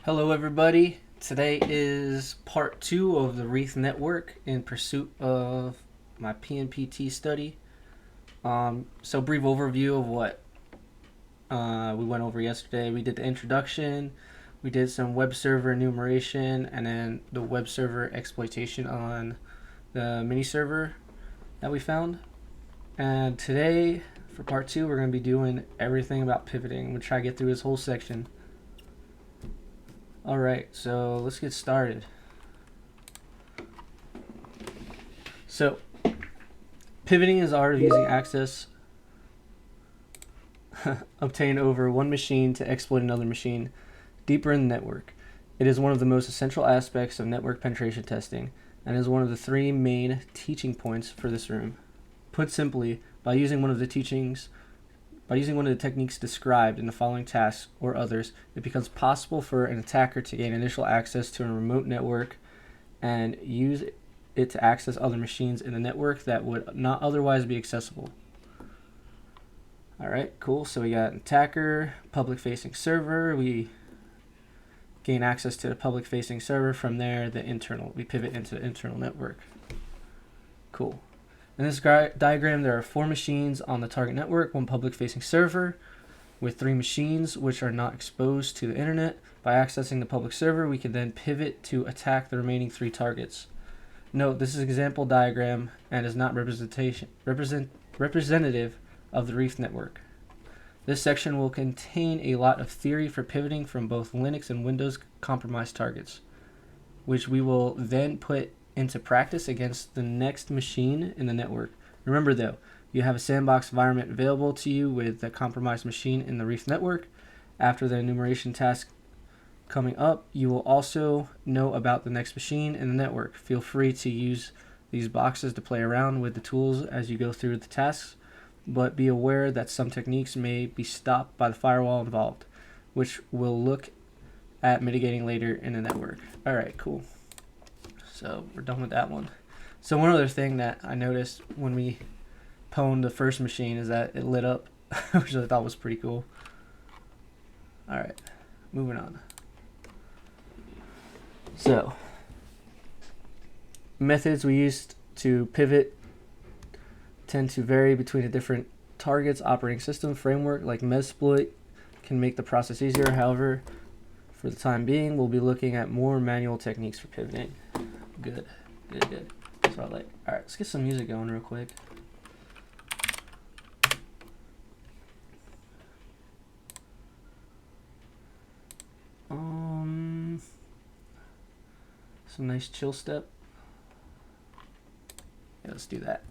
Hello everybody, today is part 2 of the Wreath Network in pursuit of my PNPT study. So brief overview of what we went over yesterday. We did the introduction, we did some web server enumeration, and then the web server exploitation on the mini server that we found. And today, for part 2, we're going to be doing everything about pivoting. I'm going to try to get through this whole section. Alright, so let's get started. So, pivoting is the art of using access obtained over one machine to exploit another machine deeper in the network. It is one of the most essential aspects of network penetration testing and is one of the three main teaching points for this room. Put simply, by using one of the techniques described in the following tasks or others, it becomes possible for an attacker to gain initial access to a remote network and use it to access other machines in the network that would not otherwise be accessible. Alright, cool. So we got attacker, public-facing server. We gain access to the public-facing server. From there, we pivot into the internal network. Cool. In this diagram, there are 4 machines on the target network, 1 public-facing server, with 3 machines which are not exposed to the internet. By accessing the public server, we can then pivot to attack the remaining 3 targets. Note, this is an example diagram and is not representative of the Wreath network. This section will contain a lot of theory for pivoting from both Linux and Windows compromised targets, which we will then put into practice against the next machine in the network. Remember though, you have a sandbox environment available to you with the compromised machine in the Wreath network. After the enumeration task coming up, you will also know about the next machine in the network. Feel free to use these boxes to play around with the tools as you go through the tasks, but be aware that some techniques may be stopped by the firewall involved, which we'll look at mitigating later in the network. Alright, cool. So we're done with that one. So one other thing that I noticed when we pwned the first machine is that it lit up, which I thought was pretty cool. Alright, moving on. So, methods we used to pivot tend to vary between the different targets. Operating system framework like Metasploit can make the process easier. However, for the time being, we'll be looking at more manual techniques for pivoting. Good. That's what I like. Alright, let's get some music going real quick. Some nice chill step. Yeah, let's do that.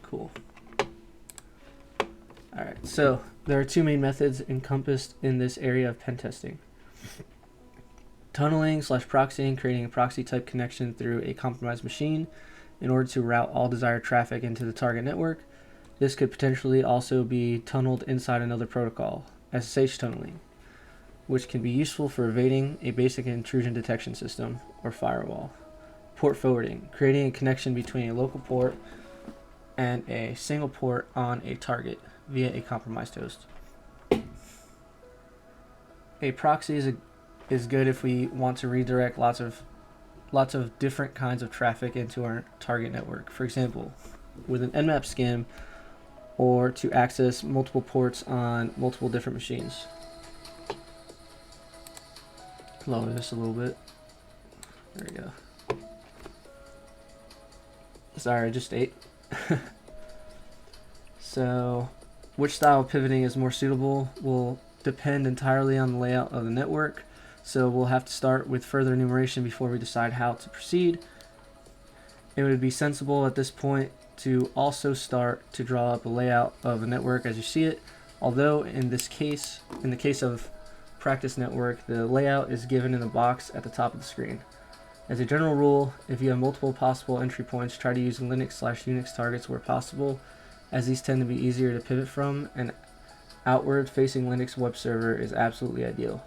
Cool. Alright, so there are 2 main methods encompassed in this area of pen testing. Tunneling / proxying, creating a proxy type connection through a compromised machine in order to route all desired traffic into the target network. This could potentially also be tunneled inside another protocol, SSH tunneling, which can be useful for evading a basic intrusion detection system or firewall. Port forwarding, creating a connection between a local port and a single port on a target via a compromised host. A proxy is good if we want to redirect lots of different kinds of traffic into our target network. For example, with an Nmap skim, or to access multiple ports on multiple different machines. Lower this a little bit. There we go. Sorry, I just ate. So, which style of pivoting is more suitable will depend entirely on the layout of the network. So we'll have to start with further enumeration before we decide how to proceed. It would be sensible at this point to also start to draw up a layout of a network as you see it, although in the case of practice network, the layout is given in the box at the top of the screen. As a general rule, if you have multiple possible entry points, try to use Linux/Unix targets where possible, as these tend to be easier to pivot from. An outward-facing Linux web server is absolutely ideal.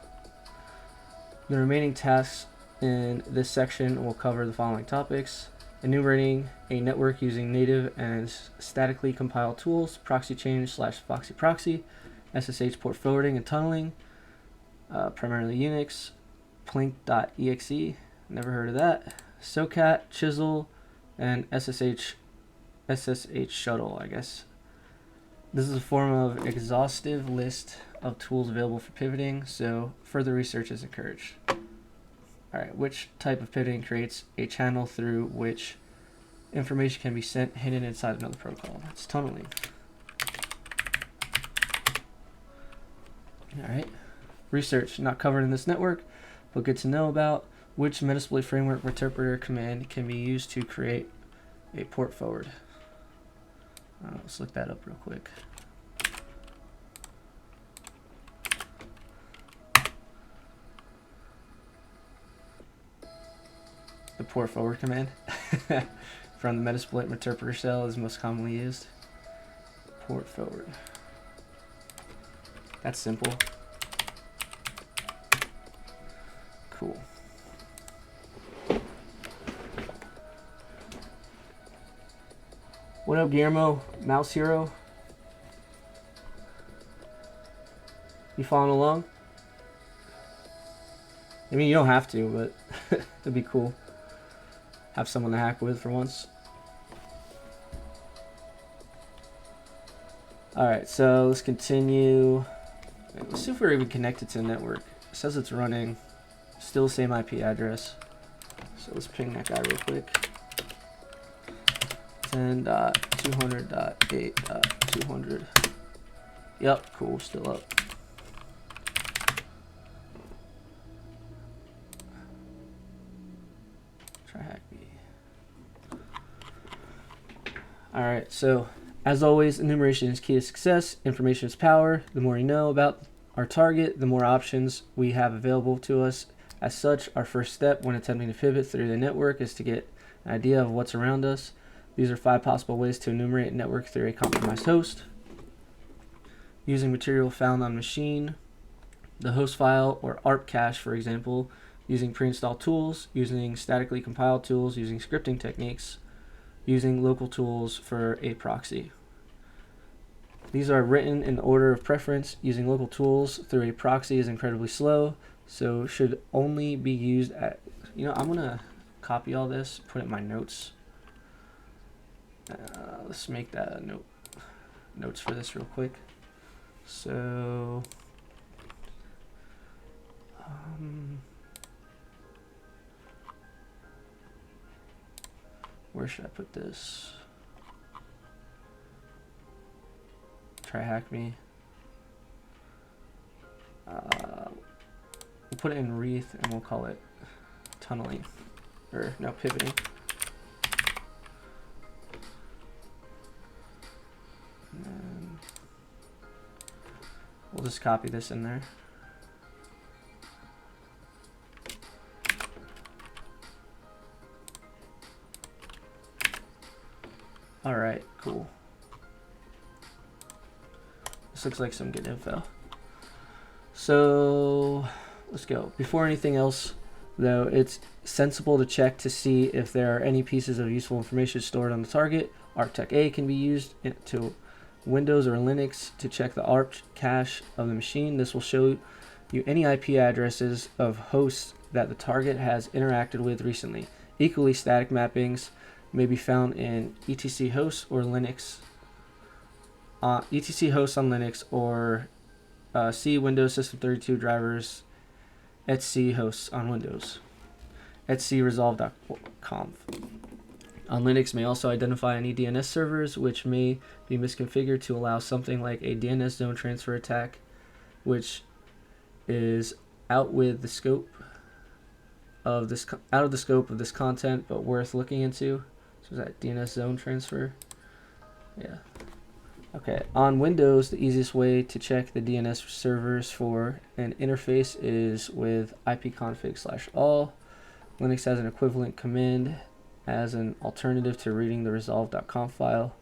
The remaining tasks In this section, we'll cover the following topics: enumerating a network using native and statically compiled tools, proxy change / foxy proxy, SSH port forwarding and tunneling, primarily Unix, plink.exe, never heard of that, SOCAT, chisel, and SSH shuttle, I guess. This is a form of exhaustive list of tools available for pivoting, so further research is encouraged. Alright, which type of pivoting creates a channel through which information can be sent hidden inside another protocol? That's tunneling. Alright, research not covered in this network, but good to know about. Which Metasploit framework interpreter command can be used to create a port forward? Let's look that up real quick. The port forward command from the Metasploit interpreter cell is most commonly used. Port forward. That's simple. Cool. What up, Guillermo? Mouse Hero? You following along? I mean, you don't have to, but it'd be cool. Have someone to hack with for once. Alright, so let's continue. Let's see if we're even connected to the network. It says it's running. Still the same IP address. So let's ping that guy real quick. 10.200.8.200. Yep, cool, still up. Tryhackme. Alright, so as always, enumeration is key to success. Information is power. The more you know about our target, the more options we have available to us. As such, our first step when attempting to pivot through the network is to get an idea of what's around us. These are 5 possible ways to enumerate a network through a compromised host. Using material found on machine, the host file or ARP cache, for example, using pre-installed tools, using statically compiled tools, using scripting techniques, using local tools for a proxy. These are written in order of preference. Using local tools through a proxy is incredibly slow, so should only be used at, I'm gonna copy all this, put it in my notes. Let's make that a notes for this real quick. So where should I put this? Tryhackme. We'll put it in Wreath and we'll call it tunneling, or no, pivoting. And then we'll just copy this in there. Alright, cool. This looks like some good info. So let's go. Before anything else, though, it's sensible to check to see if there are any pieces of useful information stored on the target. ARP-tech A can be used to Windows or Linux to check the ARP cache of the machine. This will show you any IP addresses of hosts that the target has interacted with recently. Equally, static mappings may be found in etc hosts or Linux, etc hosts on Linux, or C Windows System 32 drivers, etc hosts on Windows, etc resolve.conf. On Linux may also identify any DNS servers which may be misconfigured to allow something like a DNS zone transfer attack, which is out of the scope of this content, but worth looking into. So is that DNS zone transfer? Yeah. Okay. On Windows, the easiest way to check the DNS servers for an interface is with ipconfig/all. Linux has an equivalent command as an alternative to reading the resolve.conf file.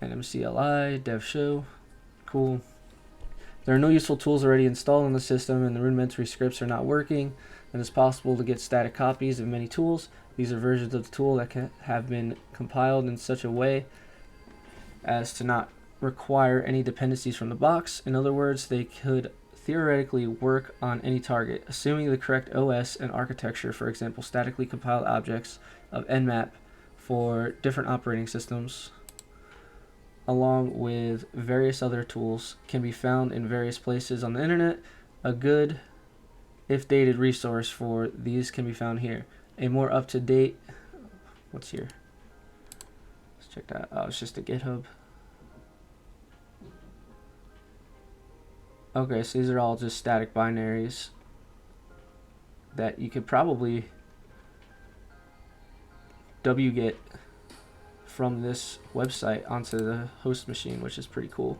nmcli dev show. Cool. There are no useful tools already installed on the system and the rudimentary scripts are not working. and it's possible to get static copies of many tools. These are versions of the tool that have been compiled in such a way as to not require any dependencies from the box. In other words, they could theoretically work on any target, assuming the correct OS and architecture. For example, statically compiled objects of Nmap for different operating systems, along with various other tools, can be found in various places on the internet. A good, if dated, resource for these can be found here. A more up-to-date, what's here? Let's check that. Oh, it's just a GitHub. Okay, so these are all just static binaries that you could probably wget from this website onto the host machine, which is pretty cool.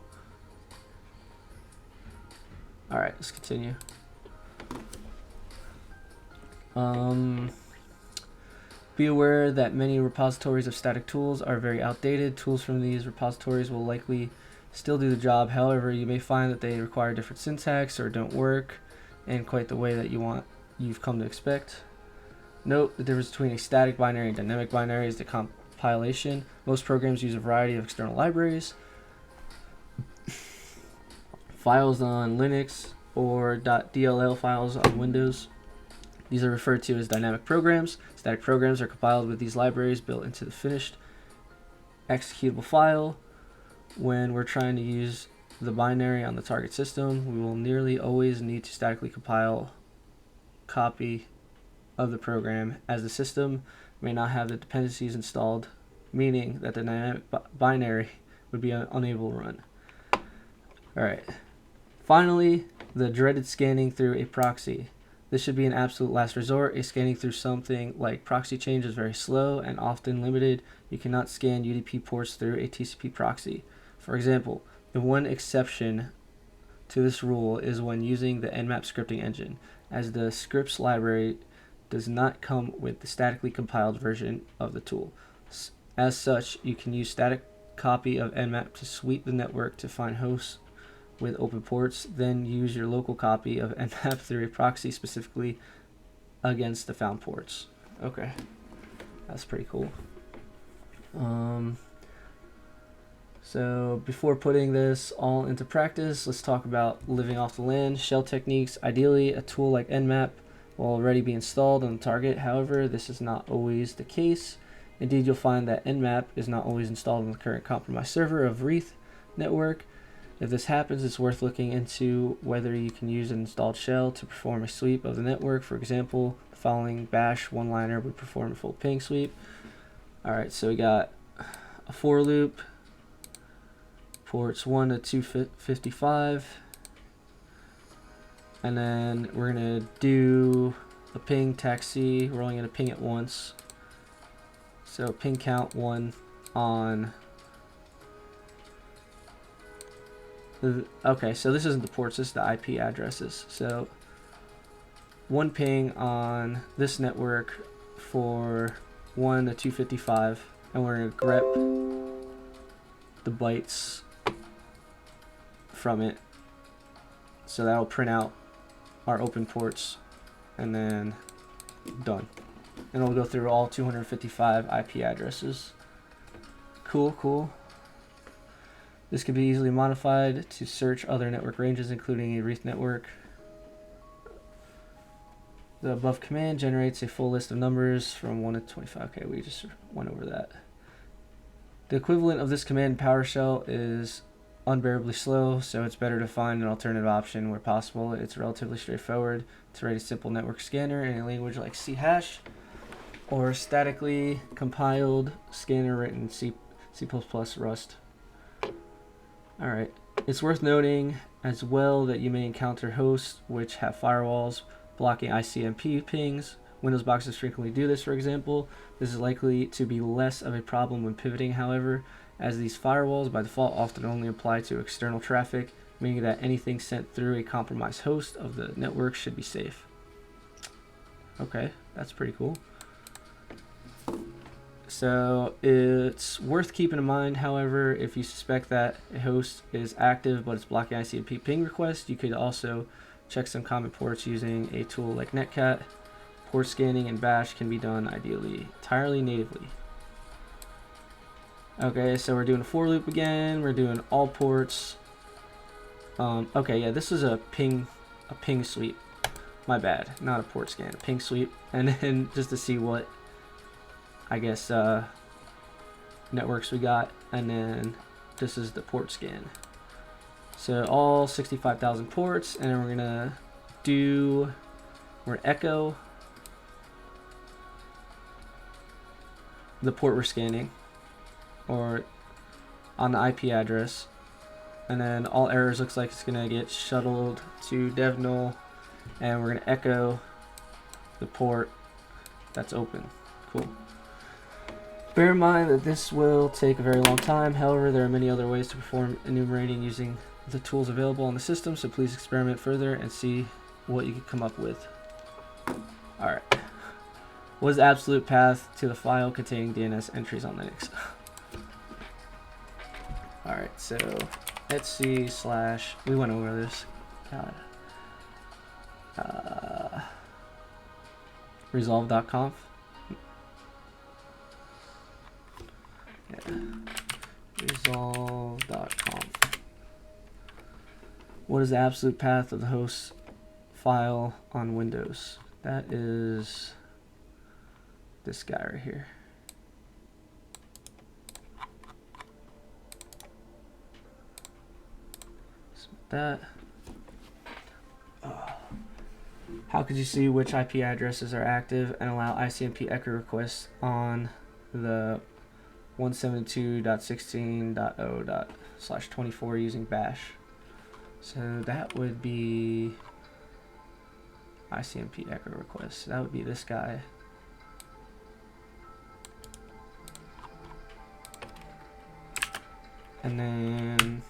All right, let's continue. Be aware that many repositories of static tools are very outdated. Tools from these repositories will likely still do the job. However, you may find that they require different syntax or don't work in quite the way that you've come to expect. Note the difference between a static binary and dynamic binary is the compilation. Most programs use a variety of external libraries, files on Linux, or .dll files on Windows. These are referred to as dynamic programs. Static programs are compiled with these libraries built into the finished executable file. When we're trying to use the binary on the target system, we will nearly always need to statically compile a copy of the program, as the system may not have the dependencies installed, meaning that the dynamic binary would be unable to run. Alright, finally, the dreaded scanning through a proxy. This should be an absolute last resort. A scanning through something like proxy change is very slow and often limited. You cannot scan UDP ports through a TCP proxy. For example, the one exception to this rule is when using the Nmap scripting engine, as the scripts library does not come with the statically compiled version of the tool. As such, you can use static copy of Nmap to sweep the network to find hosts with open ports, then use your local copy of Nmap through a proxy specifically against the found ports. Okay, that's pretty cool. So before putting this all into practice, let's talk about living off the land. Shell techniques. Ideally, a tool like Nmap will already be installed on the target. However, this is not always the case. Indeed, you'll find that Nmap is not always installed on the current compromised server of Wreath Netwrok. If this happens, it's worth looking into whether you can use an installed shell to perform a sweep of the network. For example, the following bash one-liner would perform a full ping sweep. Alright, so we got a for loop, ports 1 to 255, and then we're going to do a ping taxi. We're only going to ping it once. So ping count 1 on... Okay, so this isn't the ports, this is the IP addresses. So one ping on this network for 1 to 255, and we're going to grep the bytes from it. So that'll print out our open ports, and then done. And it'll go through all 255 IP addresses. Cool, cool. This can be easily modified to search other network ranges, including a Wreath Netwrok. The above command generates a full list of numbers from 1 to 25. Okay, we just went over that. The equivalent of this command in PowerShell is unbearably slow, so it's better to find an alternative option where possible. It's relatively straightforward to write a simple network scanner in a language like C#, or statically compiled scanner written in C++, Rust. Alright, it's worth noting as well that you may encounter hosts which have firewalls blocking ICMP pings. Windows boxes frequently do this, for example. This is likely to be less of a problem when pivoting, however, as these firewalls by default often only apply to external traffic, meaning that anything sent through a compromised host of the network should be safe. Okay, that's pretty cool. So it's worth keeping in mind, however, if you suspect that a host is active but it's blocking ICMP ping requests, you could also Check some common ports using a tool like netcat. Port scanning in bash can be done ideally entirely natively. Okay, so we're doing a for loop again. We're doing all ports. Okay, yeah, this is a ping sweep. My bad, not a port scan, a ping sweep. And then just to see what, I guess, networks we got. And then this is the port scan. So all 65,000 ports, and then we're gonna echo the port we're scanning, or on the IP address, and then all errors looks like it's gonna get shuttled to dev null, and we're gonna echo the port that's open. Cool. Bear in mind that this will take a very long time. However, there are many other ways to perform enumerating using the tools available on the system, so please experiment further and see what you can come up with. Alright. What is the absolute path to the file containing DNS entries on Linux? Alright, so etc/ we went over this. God. Resolve.conf. Yeah. Resolve.conf. What is the absolute path of the host file on Windows? That is this guy right here. That. How could you see which IP addresses are active and allow ICMP echo requests on the 172.16.0/24 using bash? So that would be ICMP echo requests. That would be this guy. And then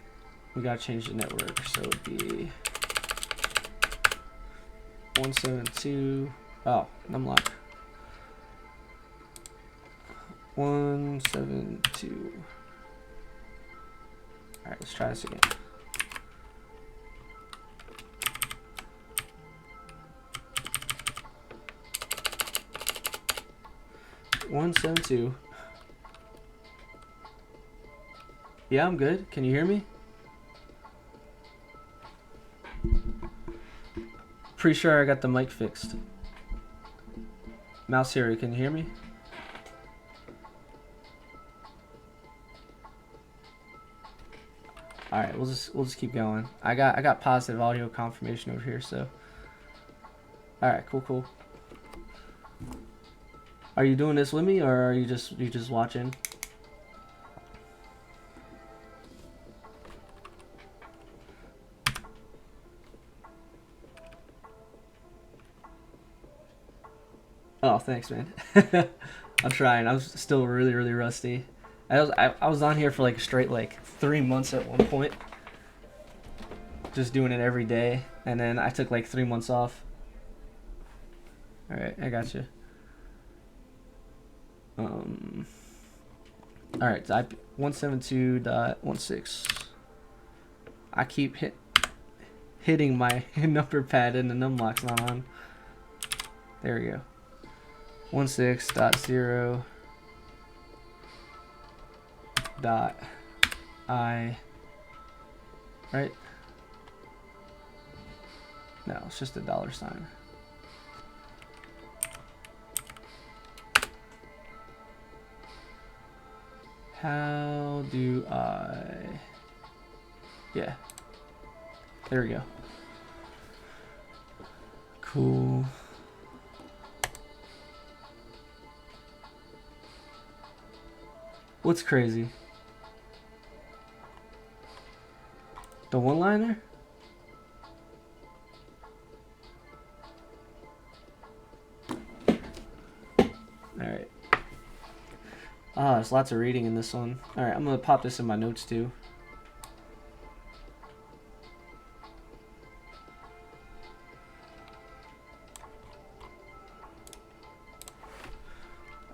we gotta change the network, so it would be 172. Oh, numlock. 172. All right, let's try this again. 172. Yeah, I'm good. Can you hear me? Pretty sure I got the mic fixed. Mouse Siri, can you hear me? All right, we'll just keep going. I got positive audio confirmation over here, so. All right, cool. Are you doing this with me, or are you just watching? Oh, thanks, man. I'm trying. I was still really rusty. I was on here for like straight 3 months at one point, just doing it every day, and then I took like 3 months off. All right, I got you. All right, 172.16. I keep hitting my number pad and the numlock's not on. There we go. 16.0. .I, right? No, it's just a $. How do I? Yeah. There we go. Cool. What's crazy? The one-liner? Alright. Ah, there's lots of reading in this one. Alright, I'm gonna pop this in my notes too.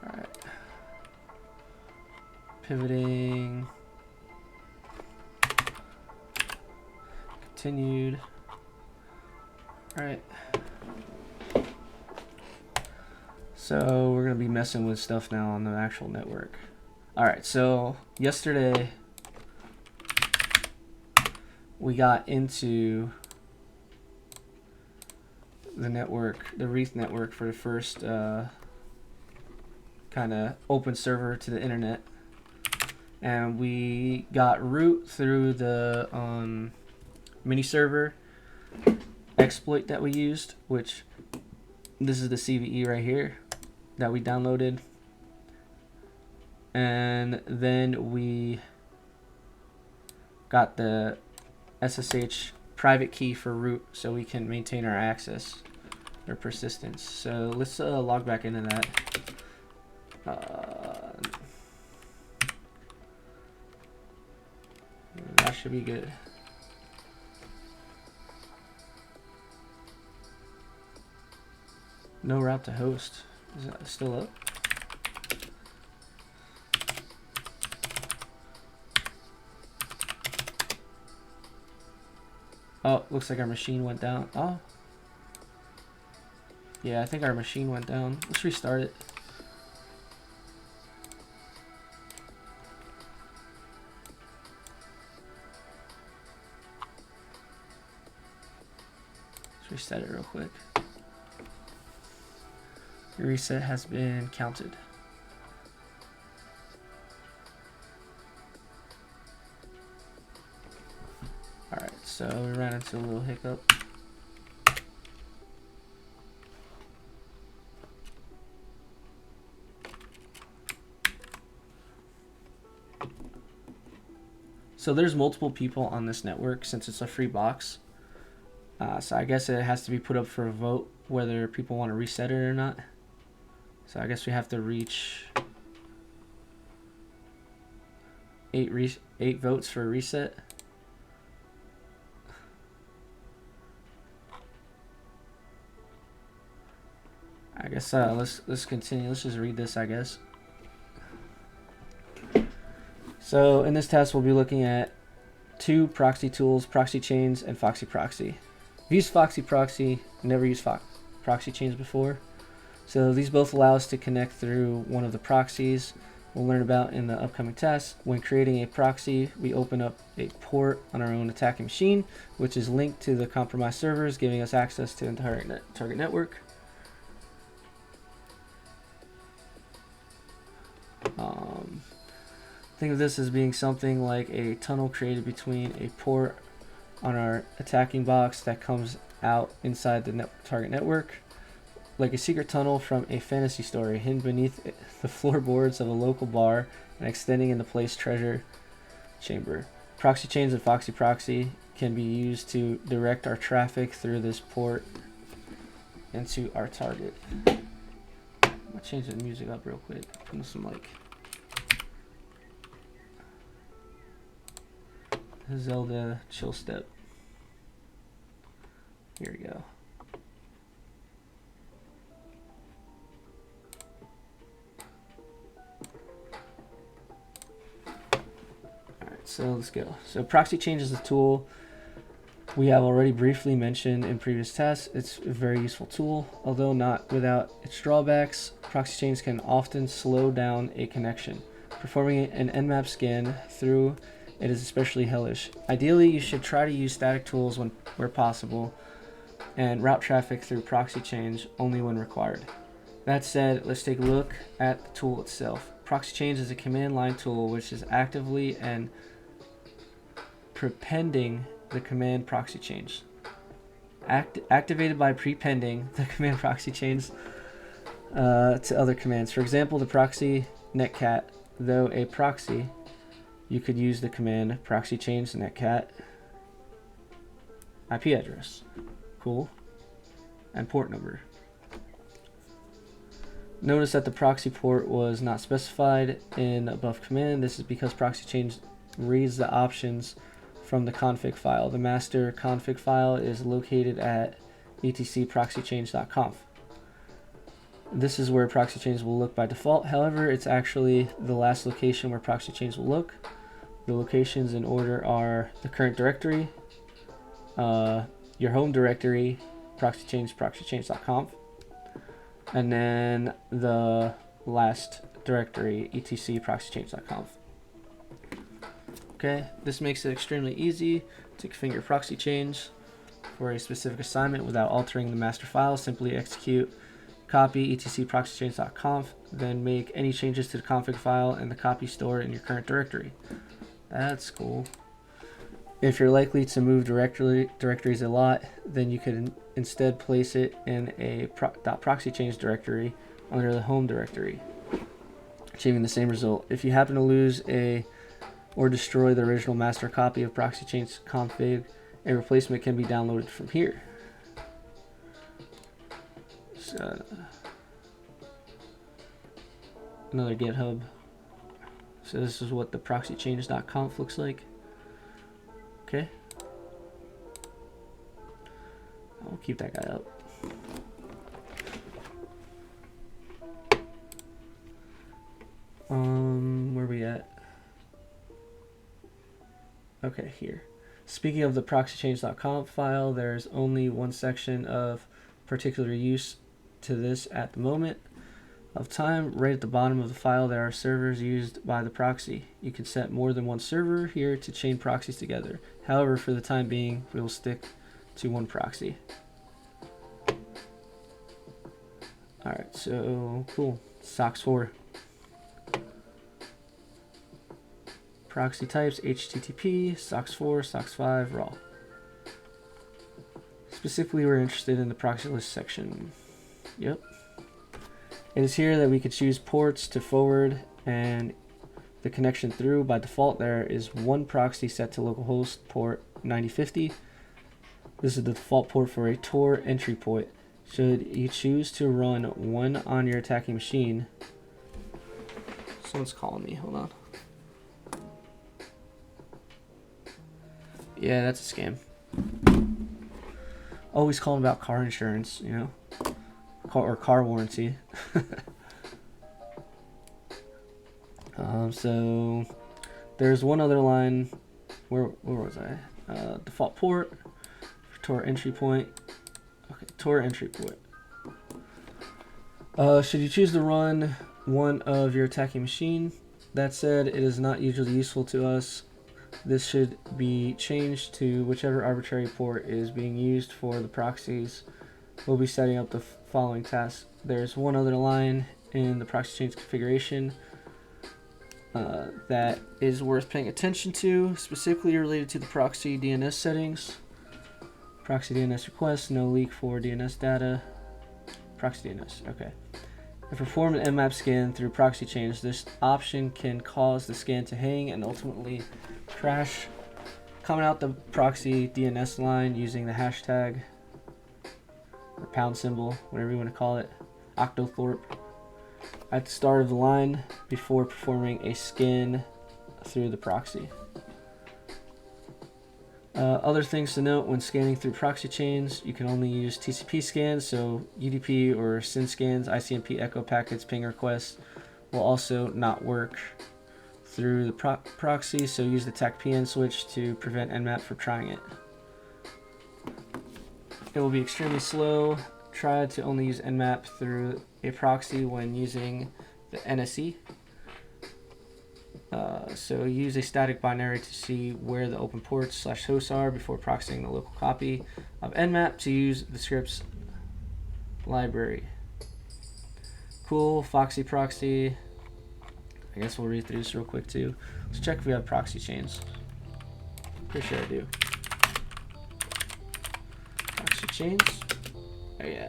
Alright. Pivoting. Continued. All right. So we're gonna be messing with stuff now on the actual network. All right. So yesterday we got into the network, the Wreath network, for the first kind of open server to the internet, and we got root through the mini server exploit that we used, which this is the CVE right here that we downloaded, and then we got the SSH private key for root so we can maintain our access or persistence. So let's log back into that. That should be good. No route to host. Is that still up? Oh, looks like our machine went down. Oh. Yeah, I think our machine went down. Let's restart it. Let's reset it real quick. Your reset has been counted. Alright, so we ran into a little hiccup. So there's multiple people on this network since it's a free box. So I guess it has to be put up for a vote whether people want to reset it or not. So I guess we have to reach 8 votes for a reset. I guess let's continue. Let's just read this, I guess. So in this test, we'll be looking at 2 proxy tools: Proxy Chains and Foxy Proxy. I've used Foxy Proxy, never used Proxy Chains before. So these both allow us to connect through one of the proxies we'll learn about in the upcoming test. When creating a proxy, we open up a port on our own attacking machine, which is linked to the compromised servers, giving us access to the entire target network. Think of this as being something like a tunnel created between a port on our attacking box that comes out inside the target network, like a secret tunnel from a fantasy story hidden beneath the floorboards of a local bar and extending into place treasure chamber. Proxy Chains and Foxy Proxy can be used to direct our traffic through this port into our target. I'm gonna change the music up real quick. Put some like Zelda chill step. Here we go. Alright, so let's go. So Proxy Chains is a tool we have already briefly mentioned in previous tests. It's a very useful tool, although not without its drawbacks. Proxy Chains can often slow down a connection. Performing an Nmap scan through it is especially hellish. Ideally, you should try to use static tools where possible, and route traffic through Proxy Chains only when required. That said, let's take a look at the tool itself. Proxy Chains is a command line tool which is actively and prepending the command proxy chains. Activated by prepending the command proxy chains to other commands. For example, the proxy netcat, though a proxy, you could use the command proxy chains netcat IP address. Cool. And port number. Notice that the proxy port was not specified in above command. This is because Proxy Chains reads the options from the config file. The master config file is located at etcproxychange.conf. This is where Proxy Chains will look by default. However, it's actually the last location where Proxy Chains will look. The locations in order are the current directory, your home directory, proxychange.conf, and then the last directory, etc proxychange.conf. Okay, this makes it extremely easy to configure proxy change for a specific assignment without altering the master file. Simply execute copy etc proxychange.conf, then make any changes to the config file and the copy store in your current directory. That's cool. If you're likely to move directories a lot, then you could instead place it in a .proxychange directory under the home directory, achieving the same result. If you happen to lose or destroy the original master copy of proxychange config, a replacement can be downloaded from here. So, another GitHub. So this is what the proxychange.conf looks like. Okay. I'll keep that guy up. Where are we at? Okay, here. Speaking of the proxychange.conf file, there's only one section of particular use to this at the moment of time. Right at the bottom of the file, there are servers used by the proxy. You can set more than one server here to chain proxies together. However, for the time being, we will stick to one proxy. Alright, so cool. SOCKS 4. Proxy types, HTTP, SOCKS 4, SOCKS 5, raw. Specifically, we're interested in the proxy list section. Yep. It is here that we could choose ports to forward and the connection through. By default, there is one proxy set to localhost port 9050. This is the default port for a Tor entry point. Should you choose to run one on your attacking machine, someone's calling me, hold on. Yeah, that's a scam. Always calling about car insurance, you know, or car warranty. So there's one other line. Where was I? Default port, Tor entry point. Okay, Tor entry point. Should you choose to run one of your attacking machine? That said, it is not usually useful to us. This should be changed to whichever arbitrary port is being used for the proxies. We'll be setting up the following tasks. There's one other line in the proxy change configuration that is worth paying attention to, specifically related to the proxy DNS settings. Proxy DNS request, no leak for DNS data. Proxy DNS, okay. If perform an nmap scan through proxy change, this option can cause the scan to hang and ultimately crash. Coming out the proxy DNS line using the hashtag or pound symbol, whatever you want to call it, octothorpe, at the start of the line before performing a scan through the proxy. Other things to note when scanning through proxy chains, you can only use TCP scans, so UDP or SYN scans, ICMP echo packets, ping requests will also not work through the proxy, so use the TACPN switch to prevent nmap from trying it. It will be extremely slow. Try to only use nmap through a proxy when using the NSE. So use a static binary to see where the open ports / hosts are before proxying the local copy of nmap to use the scripts library. Cool, Foxy proxy. I guess we'll read through this real quick too. Let's check if we have proxy chains. Pretty sure I do. Proxy chains. Oh yeah.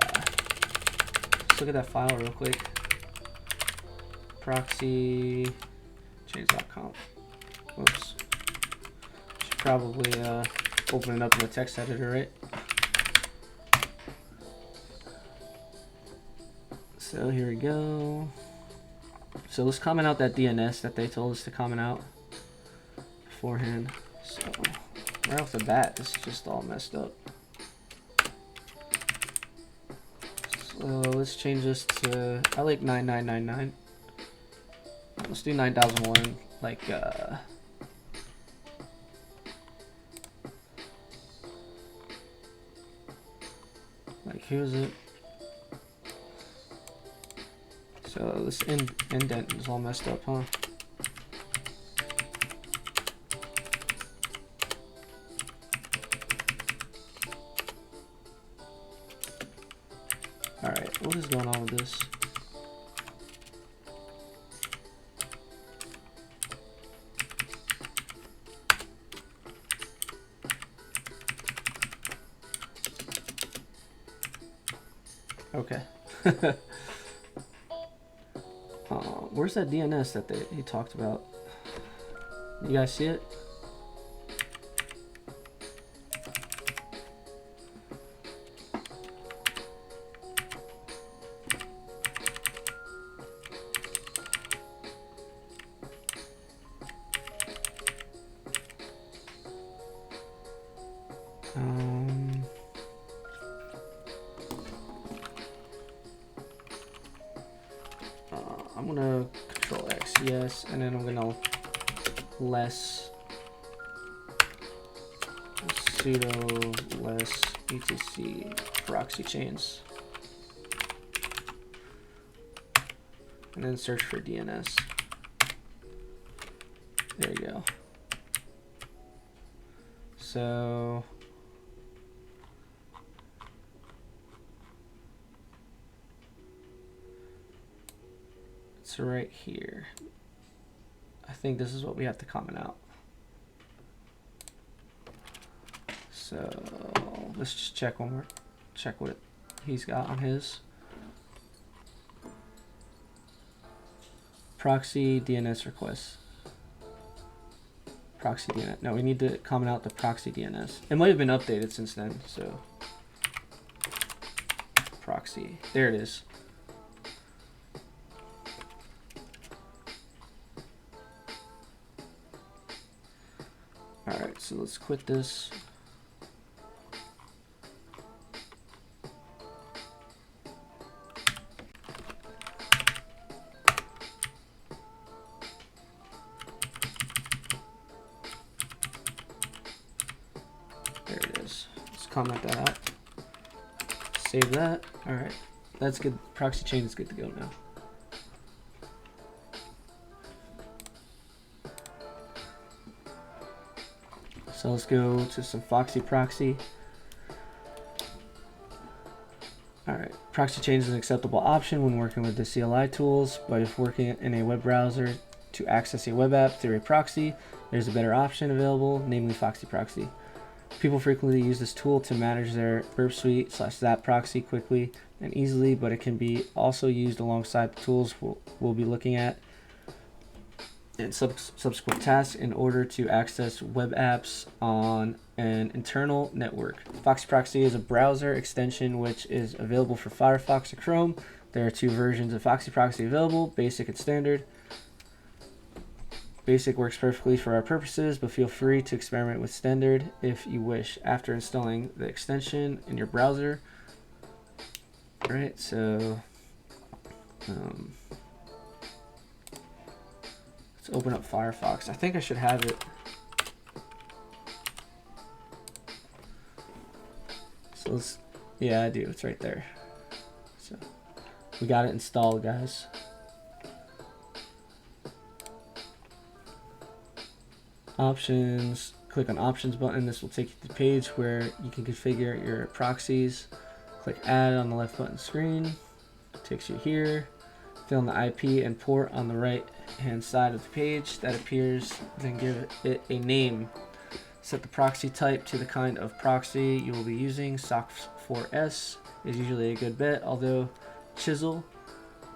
Let's look at that file real quick. Proxy chains.conf. Whoops. Should probably open it up in the text editor, right? So here we go. So let's comment out that DNS that they told us to comment out beforehand. So right off the bat, this is just all messed up. So let's change this to, I like 9999. Let's do 9001, like here's it. So this indent is all messed up, huh? Alright, what is going on with this? Okay. Where's that DNS that he talked about? You guys see it? I'm gonna control X, yes, and then I'm gonna less sudo less etc proxy chains, and then search for DNS. There you go. So it's right here. I think this is what we have to comment out. So let's just check one more. Check what he's got on his. Proxy DNS requests. Proxy DNS. No, we need to comment out the proxy DNS. It might have been updated since then, so proxy. There it is. Alright, so let's quit this. There it is. Let's comment that out. Save that. Alright, that's good. Proxy chain is good to go now. So let's go to some Foxy proxy. Alright, proxy chain is an acceptable option when working with the CLI tools, but if working in a web browser to access a web app through a proxy, there's a better option available, namely Foxy proxy. People frequently use this tool to manage their Burp Suite / Zap proxy quickly and easily, but it can be also used alongside the tools we'll be looking at and subsequent tasks in order to access web apps on an internal network. Foxy Proxy is a browser extension which is available for Firefox and Chrome. There are two versions of Foxy Proxy available, Basic and Standard. Basic works perfectly for our purposes, but feel free to experiment with Standard if you wish after installing the extension in your browser. Alright, so let's open up Firefox. I think I should have it. So let's, yeah, I do. It's right there. So we got it installed, guys. Options, click on Options button. This will take you to the page where you can configure your proxies. Click Add on the left button screen. Takes you here. Fill in the IP and port on the right hand side of the page that appears, then give it a name. Set the proxy type to the kind of proxy you will be using. SOCKS 4S is usually a good bet, although Chisel,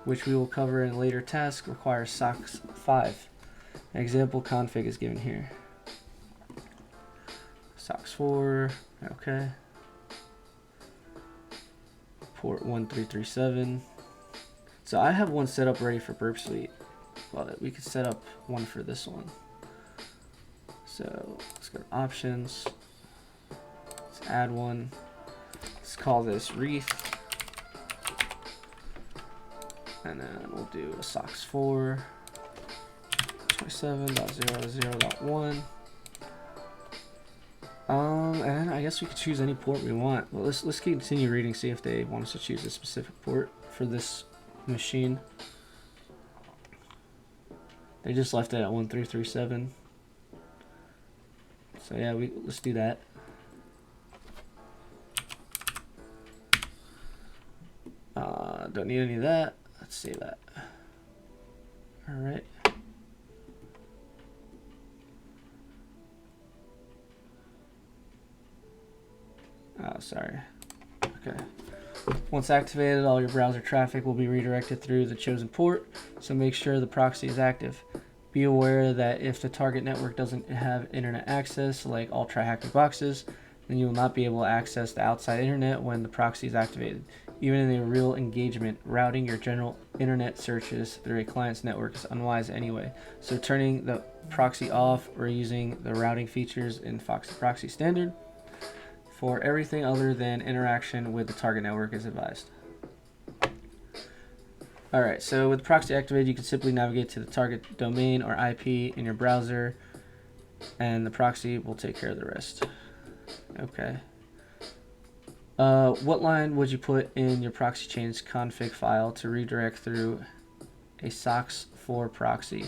which we will cover in a later task, requires SOCKS 5. An example config is given here. SOCKS 4, okay. Port 1337. So I have one set up ready for Burp Suite, but we could set up one for this one. So let's go to Options. Let's add one. Let's call this Wreath. And then we'll do a SOCKS 4 27.0.0.1. And then I guess we could choose any port we want. Well, let's continue reading, see if they want us to choose a specific port for this machine. They just left it at 1337. So yeah, let's do that. Don't need any of that. Let's save that. All right. Oh, sorry. Okay. Once activated, all your browser traffic will be redirected through the chosen port, so make sure the proxy is active. Be aware that if the target network doesn't have internet access, like all Tryhackme boxes, then you will not be able to access the outside internet when the proxy is activated. Even in a real engagement, routing your general internet searches through a client's network is unwise anyway, so turning the proxy off or using the routing features in Foxy Proxy Standard for everything other than interaction with the target network is advised. Alright, so with proxy activated, you can simply navigate to the target domain or IP in your browser, and the proxy will take care of the rest. Okay. What line would you put in your proxy chain's config file to redirect through a SOCKS 4 proxy?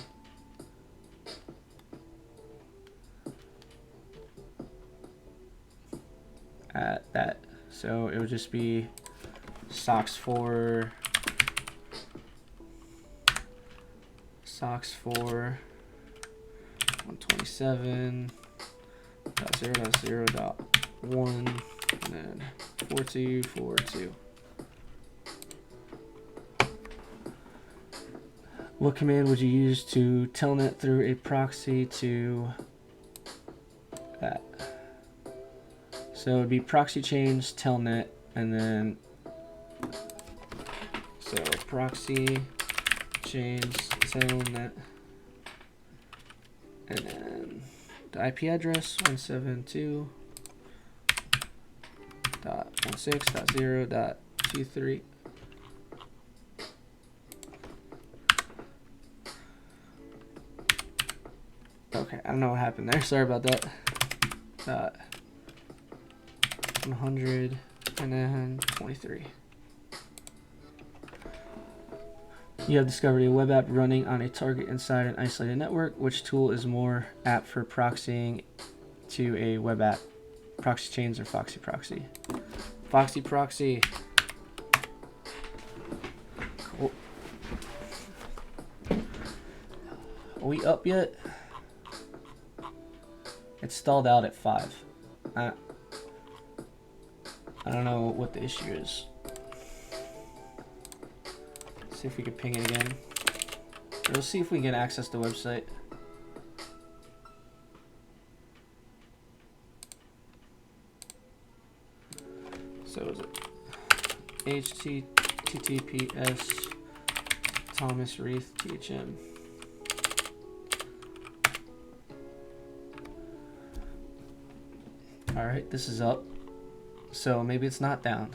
At that. So it would just be SOCKS 4 127.0.0.1 and then 4242. What command would you use to telnet through a proxy to that? So it would be proxy change telnet, and then so proxy change telnet, and then the IP address 172.16.0.23. Okay, I don't know what happened there. Sorry about that. 100 and then 23. You have discovered a web app running on a target inside an isolated network. Which tool is more apt for proxying to a web app? Proxy chains or Foxy Proxy? Foxy Proxy. Cool. Are we up yet? It's stalled out at 5. I don't know what the issue is. See if we can ping it again. We'll see if we can get access to the website. So is it https Thomas Wreath THM. All right, this is up. So maybe it's not down.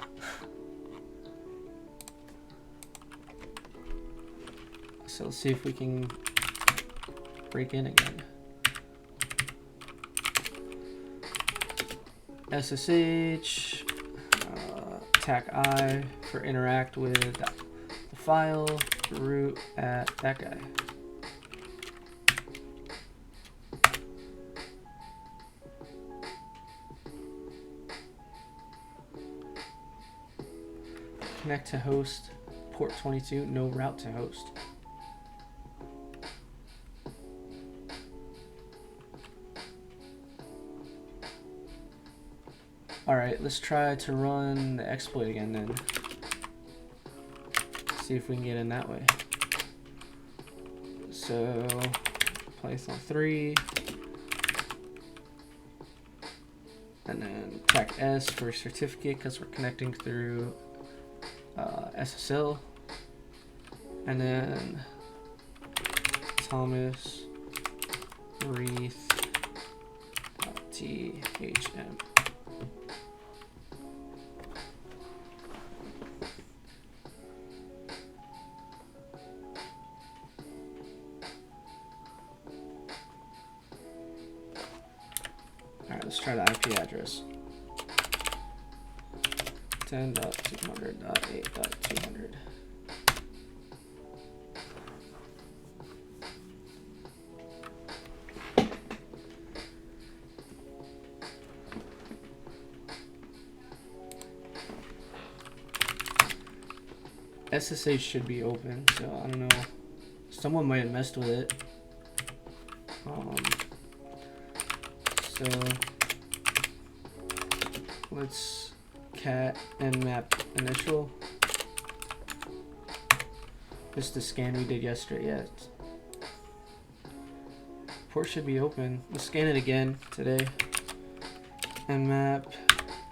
So let's see if we can break in again. SSH, TAC I for interact with the file, root at that guy. Connect to host, port 22, no route to host. Alright, let's try to run the exploit again then. See if we can get in that way. So, Python 3. And then TAC S for certificate because we're connecting through SSL. And then Thomas Wreath THM. Let's let's try the IP address. 10.200.8.200. SSH should be open, so I don't know. Someone might have messed with it. So let's cat nmap initial. This is the scan we did yesterday. Yeah, port should be open. Let's scan it again today. Nmap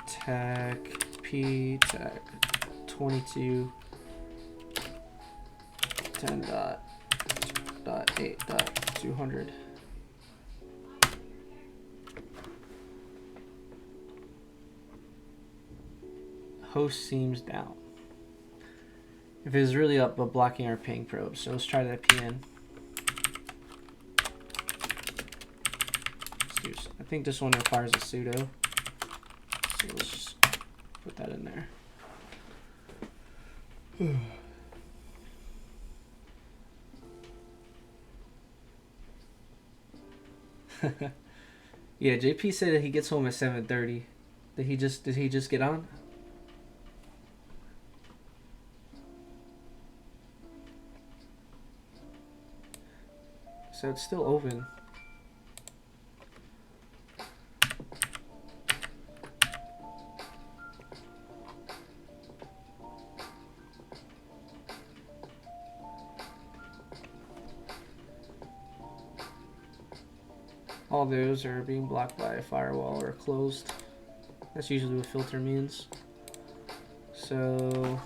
tag p tag 22 10.8.200. Host seems down. If it is really up, but blocking our ping probe. So let's try that PN. I think this one requires a sudo. So let's just put that in there. Yeah, JP said that he gets home at 7:30. Did he just get on? So it's still open. All those are being blocked by a firewall or closed. That's usually what filter means. So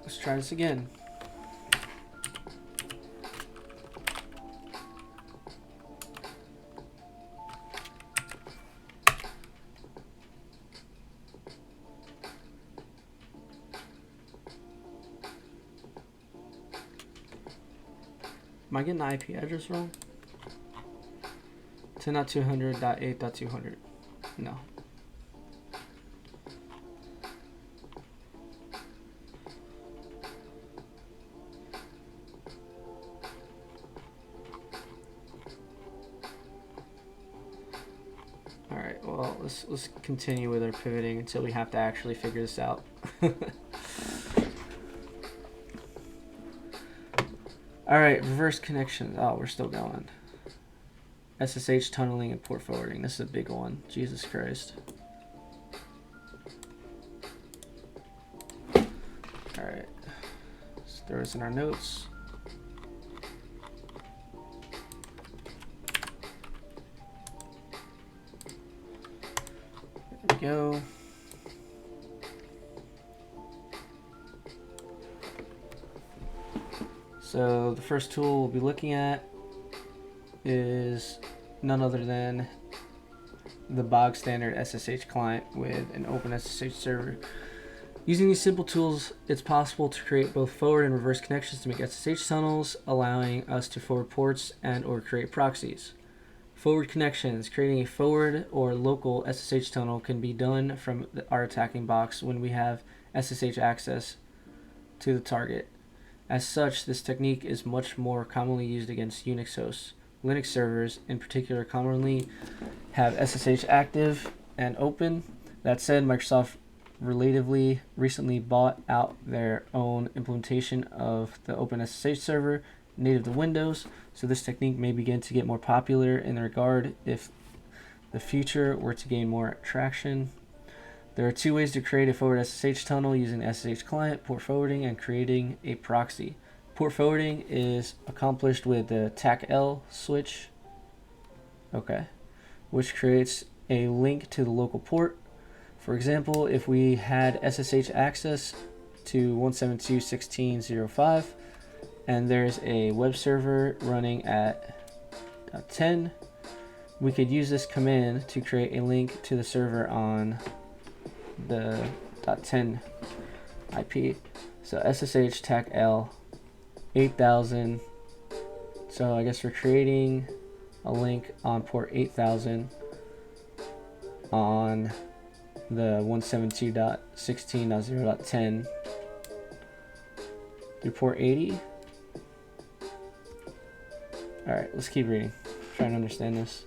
let's try this again. Am I getting the IP address wrong? 10.200.8.200. No. All right. Well, let's continue with our pivoting until we have to actually figure this out. All right, reverse connection. Oh, we're still going. SSH tunneling and port forwarding. This is a big one. Jesus Christ. All right, let's throw this in our notes. There we go. So the first tool we'll be looking at is none other than the bog standard SSH client with an open SSH server. Using these simple tools, it's possible to create both forward and reverse connections to make SSH tunnels, allowing us to forward ports and or create proxies. Forward connections. Creating a forward or local SSH tunnel can be done from our attacking box when we have SSH access to the target. As such, this technique is much more commonly used against Unix hosts. Linux servers, in particular, commonly have SSH active and open. That said, Microsoft relatively recently bought out their own implementation of the open SSH server native to Windows, so this technique may begin to get more popular in the regard if the future were to gain more traction. There are two ways to create a forward SSH tunnel using the SSH client, port forwarding, and creating a proxy. Port forwarding is accomplished with the TACL switch, which creates a link to the local port. For example, if we had SSH access to 172.16.05 and there's a web server running at 10, we could use this command to create a link to the server on the .10 IP. So SSH TAC L 8000. So I guess we're creating a link on port 8000 on the 172.16.0.10 through port 80. Alright, let's keep reading. Trying to understand this.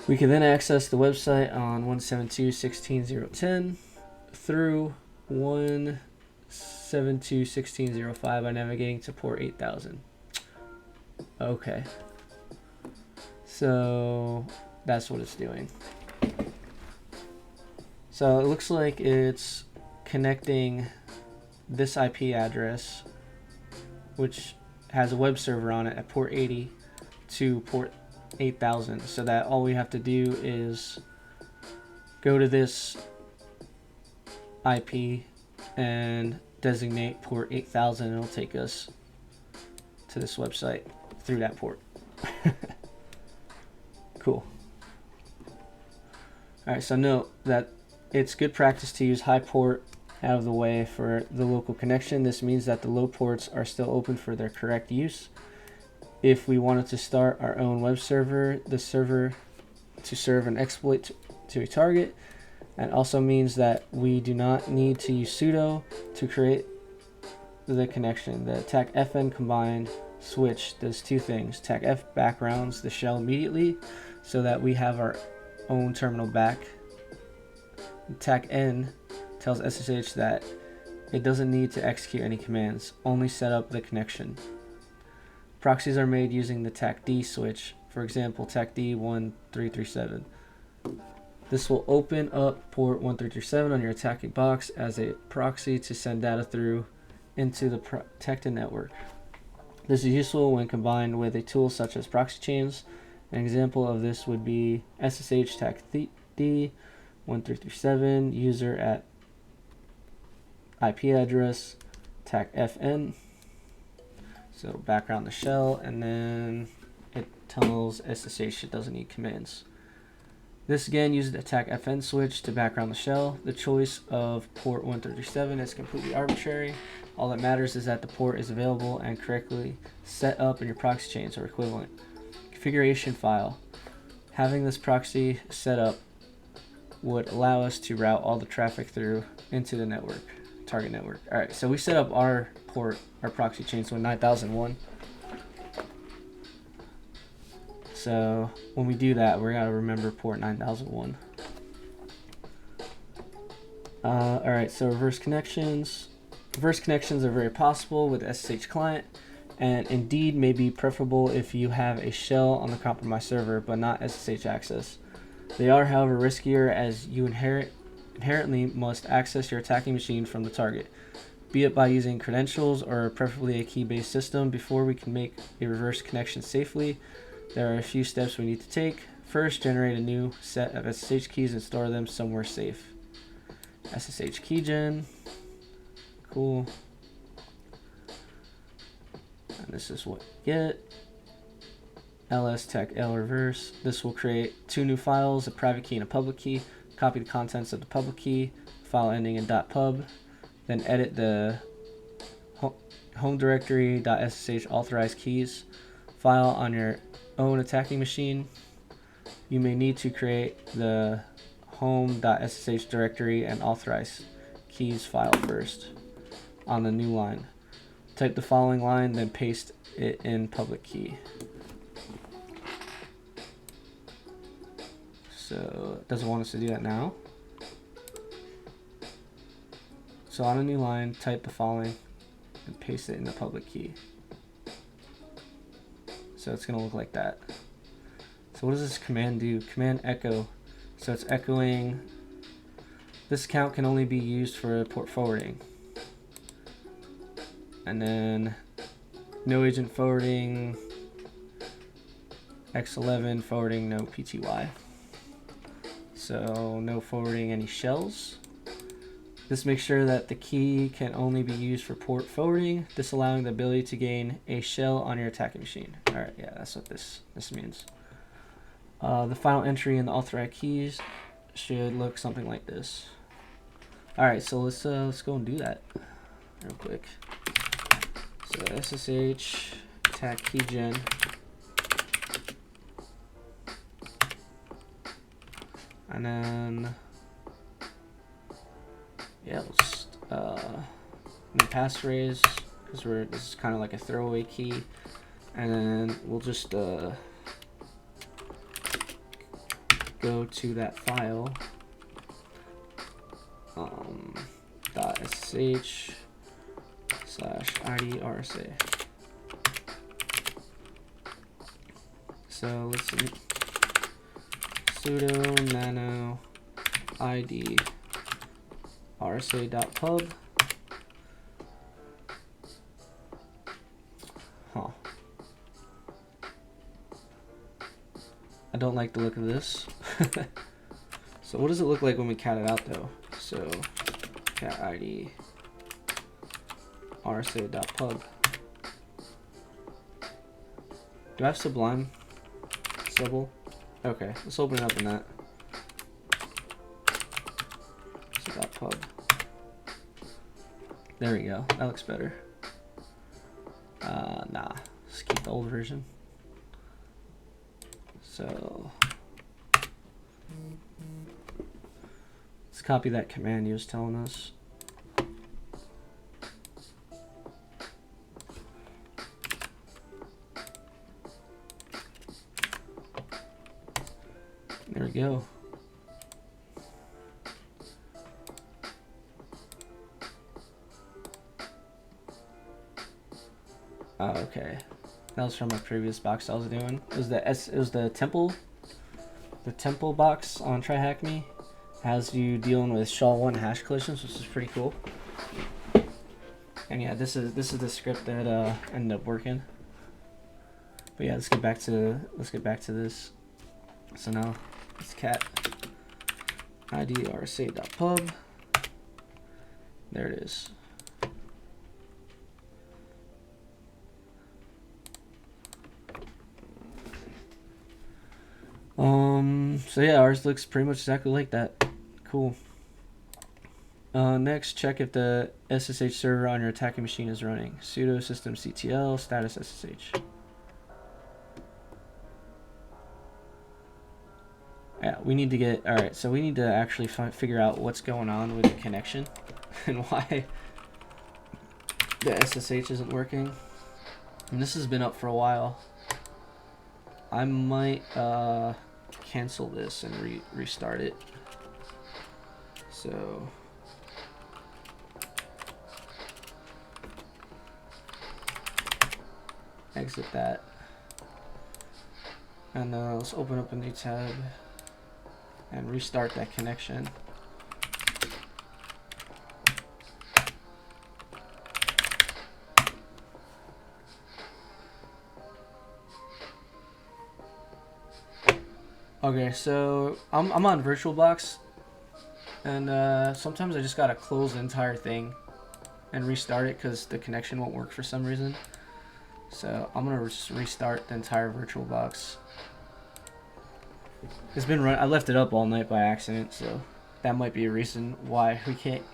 We can then access the website on 172.16.0.10 through 172.16.0.5 by navigating to port 8000. Okay. So that's what it's doing. So it looks like it's connecting this IP address, which has a web server on it at port 80, to port 8000, so that all we have to do is go to this IP and designate port 8000, and it'll take us to this website through that port. Cool. Alright, so note that it's good practice to use high port out of the way for the local connection. This means that the low ports are still open for their correct use. If we wanted to start our own web server, the server to serve an exploit to a target, and also means that we do not need to use sudo to create the connection. The TAC-FN combined switch does two things. TAC-F backgrounds the shell immediately so that we have our own terminal back. TAC-N tells SSH that it doesn't need to execute any commands, only set up the connection. Proxies are made using the TAC-D switch, for example, TAC-D 1337. This will open up port 1337 on your attacking box as a proxy to send data through into the protected network. This is useful when combined with a tool such as proxy chains. An example of this would be SSH TAC-D 1337 user at IP address TAC-FN. So background the shell, and then it tells SSH it doesn't need commands. This again uses the TAC-FN switch to background the shell. The choice of port 137 is completely arbitrary. All that matters is that the port is available and correctly set up in your proxy chains or equivalent. Configuration file. Having this proxy set up would allow us to route all the traffic through into the network, target network. Alright, so we set up our port, our proxy chain, so 9001. So when we do that, we're gotta remember port 9001. Alright, so reverse connections. Reverse connections are very possible with SSH client, and indeed may be preferable if you have a shell on the compromised server but not SSH access. They are, however, riskier as you inherently must access your attacking machine from the target, be it by using credentials or preferably a key-based system. Before we can make a reverse connection safely, there are a few steps we need to take. First, generate a new set of SSH keys and store them somewhere safe. SSH keygen. Cool. And this is what you get. ls tech l reverse. This will create two new files, a private key and a public key. Copy the contents of the public key, file ending in .pub, then edit the home directory .ssh authorized keys file on your own attacking machine. You may need to create the home.ssh directory and authorized keys file first on the new line. Type the following line, then paste it in public key. So it doesn't want us to do that now. So on a new line, type the following and paste it in the public key. So it's going to look like that. So what does this command do? Command echo. So it's echoing. This account can only be used for port forwarding. And then no agent forwarding, X11 forwarding, no PTY. So no forwarding any shells. This makes sure that the key can only be used for port forwarding, disallowing the ability to gain a shell on your attacking machine. Alright, yeah, that's what this means. The final entry in the authorized keys should look something like this. Alright, so let's go and do that. real quick. So SSH attack keygen. And then, yeah, let's new passphrase, because this is kind of like a throwaway key. And then we'll just go to that file, .sh /id RSA. So let's see. Sudo nano id rsa.pub. Huh. I don't like the look of this. So what does it look like when we cat it out though? So cat id rsa.pub. Do I have Sublime? Subble? Okay, let's open it up in that. .pub. There we go. That looks better. Nah, let's keep the old version. So let's copy that command he was telling us. There we go. Oh, okay. That was from a previous box I was doing. It was the temple box on Tryhackme. Has you dealing with SHA-1 hash collisions, which is pretty cool. And yeah, this is the script that ended up working. But yeah, let's get back to this. So now it's cat id rsa.pub. There it is. So yeah, ours looks pretty much exactly like that. Cool. Next, check if the SSH server on your attacking machine is running. Sudo systemctl status SSH. Yeah, we need to get, alright, so we need to actually figure out what's going on with the connection and why the SSH isn't working. And this has been up for a while. I might cancel this and restart it. So exit that. And let's open up a new tab and restart that connection. Okay, so I'm on VirtualBox, and sometimes I just gotta close the entire thing and restart it because the connection won't work for some reason. So I'm gonna just restart the entire VirtualBox. It's been I left it up all night by accident, so that might be a reason why we can't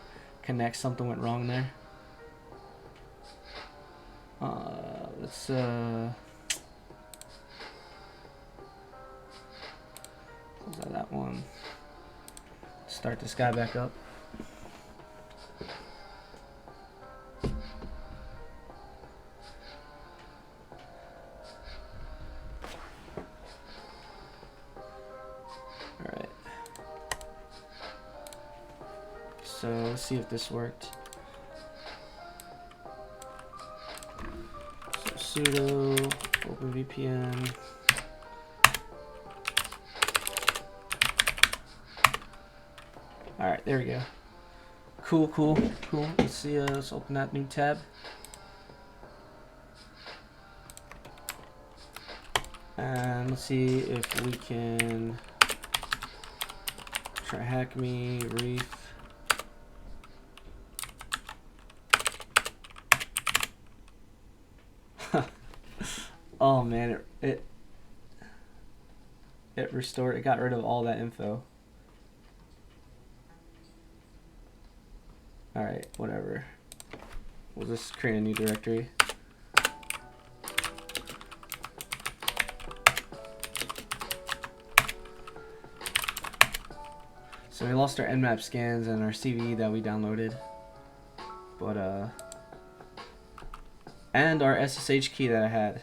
connect. Something went wrong there. Let's close out that one. Start this guy back up. Alright. So let's see if this worked. So sudo openvpn. Alright, there we go. Cool. Let's see, let's open that new tab. And let's see if we can Tryhackme Wreath. Oh man, it restored, it got rid of all that info. Alright, whatever. We'll just create a new directory. So we lost our Nmap scans and our CVE that we downloaded, but and our SSH key that I had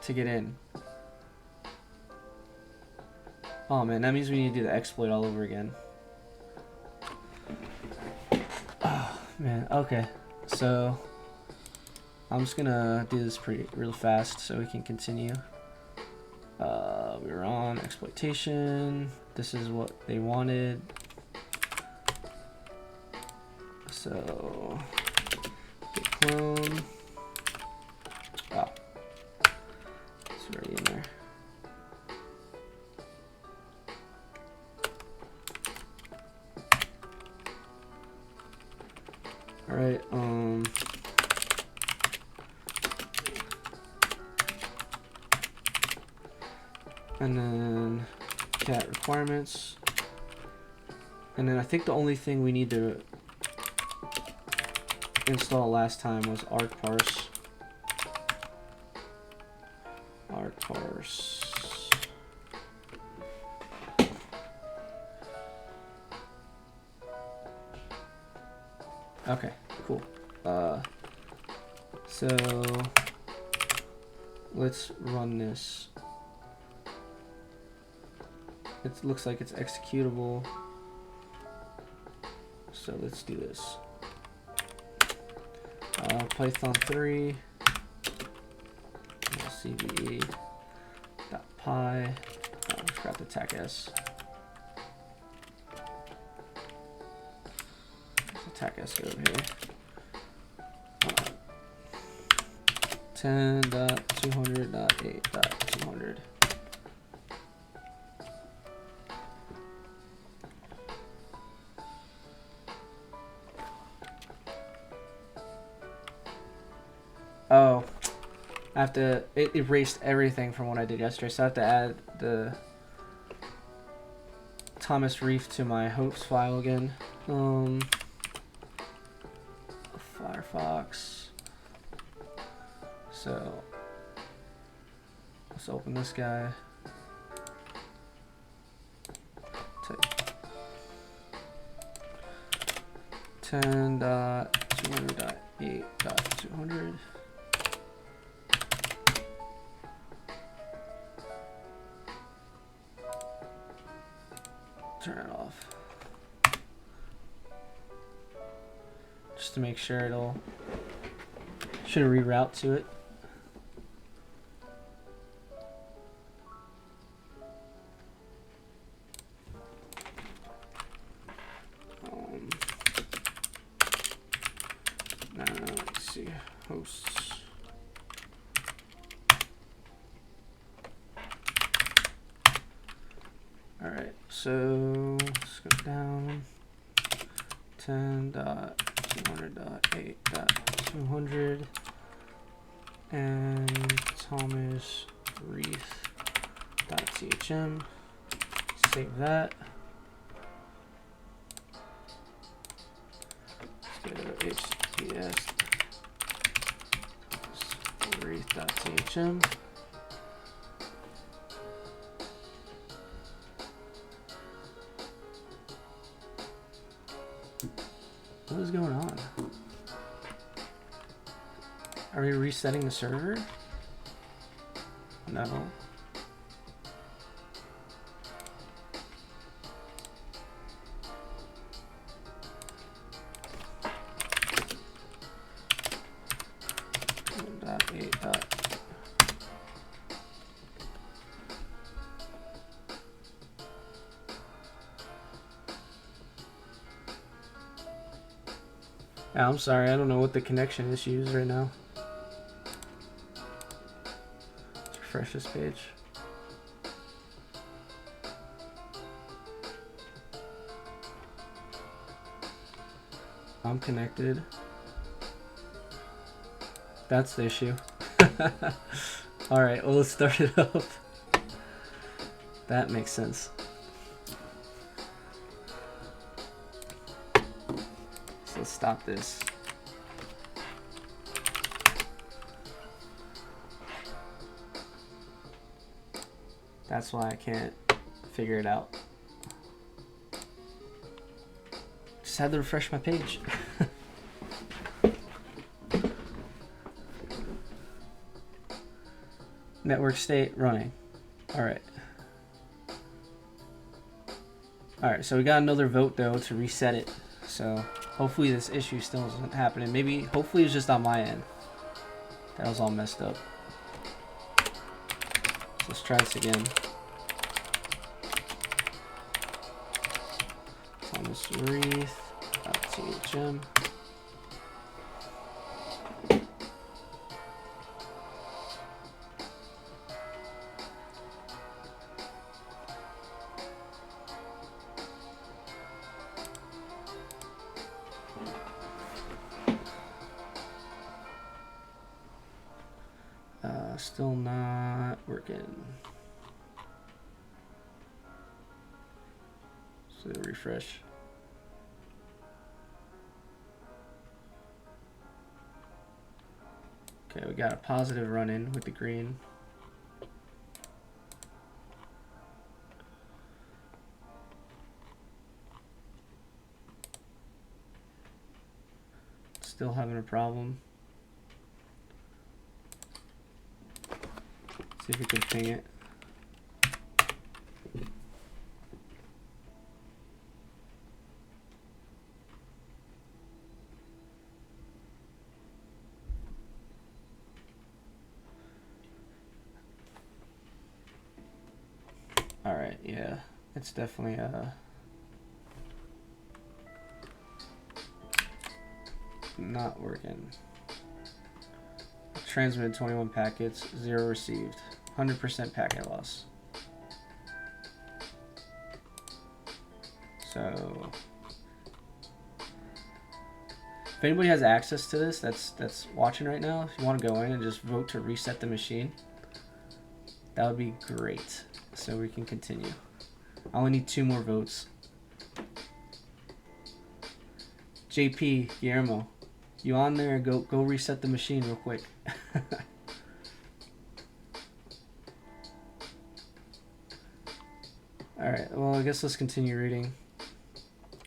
to get in. Oh man, that means we need to do the exploit all over again. Oh man, okay. So I'm just gonna do this real fast so we can continue. We were on exploitation. This is what they wanted. So git clone. Wow, it's already in there. All right. And then cat requirements. And then I think the only thing we need to install last time was argparse. Argparse. Okay, cool. So let's run this. It looks like it's executable. So let's do this. Python 3 cve.py. I forgot the tag s. Attack S go over here. 10.200.8.200. Oh, I have to, it erased everything from what I did yesterday, so I have to add the Thomas Wreath to my hopes file again. Firefox. So let's open this guy. Type 10.200.8.200. Turn it off. Just to make sure it'll should reroute to it. Now let's see, hosts. All right, so let's go down. 10.200.8.200 and Thomas Wreath.thm. Save that. Let's go to https Wreath.thm. What is going on? Are we resetting the server? No. I'm sorry, I don't know what the connection issue is right now. Let's refresh this page. I'm connected. That's the issue. Alright, well, let's start it up. That makes sense. So let's stop this. That's why I can't figure it out. Just had to refresh my page. Network state running. Alright. Alright, so we got another vote though to reset it. So hopefully this issue still isn't happening. Maybe, hopefully it's just on my end. That was all messed up. So let's try this again. Thomas Wreath.thm. Still not working. So refresh. Okay, we got a positive run-in with the green. Still having a problem. See if we can ping it. All right, yeah, it's definitely not working. Transmitted 21 packets, 0 received. 100% packet loss. So if anybody has access to this that's watching right now, if you want to go in and just vote to reset the machine, that would be great. So we can continue. I only need 2 more votes. JP, Guillermo, you on there? Go reset the machine real quick. All right. Well, I guess let's continue reading,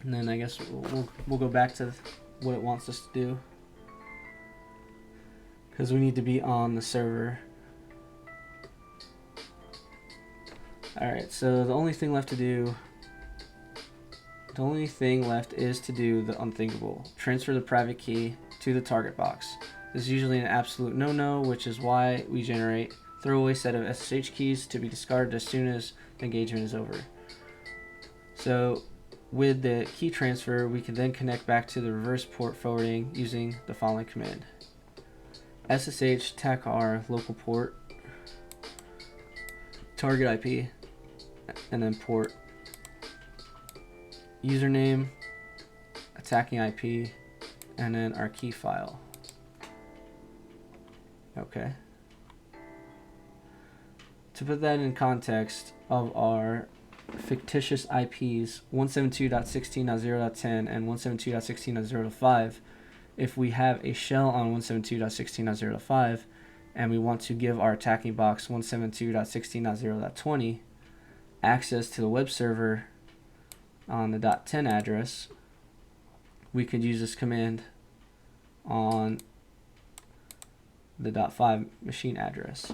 and then I guess we'll go back to what it wants us to do, because we need to be on the server. All right. So the only thing left is to do the unthinkable. Transfer the private key to the target box. This is usually an absolute no-no, which is why we generate throwaway set of SSH keys to be discarded as soon as the engagement is over. So with the key transfer, we can then connect back to the reverse port forwarding using the following command. SSH TACR local port, target IP, and then port, username, attacking IP, and then our key file. Okay. To put that in context of our fictitious IPs 172.16.0.10 and 172.16.0.5, if we have a shell on 172.16.0.5 and we want to give our attacking box 172.16.0.20 access to the web server on the .10 address, we could use this command on the .5 machine address.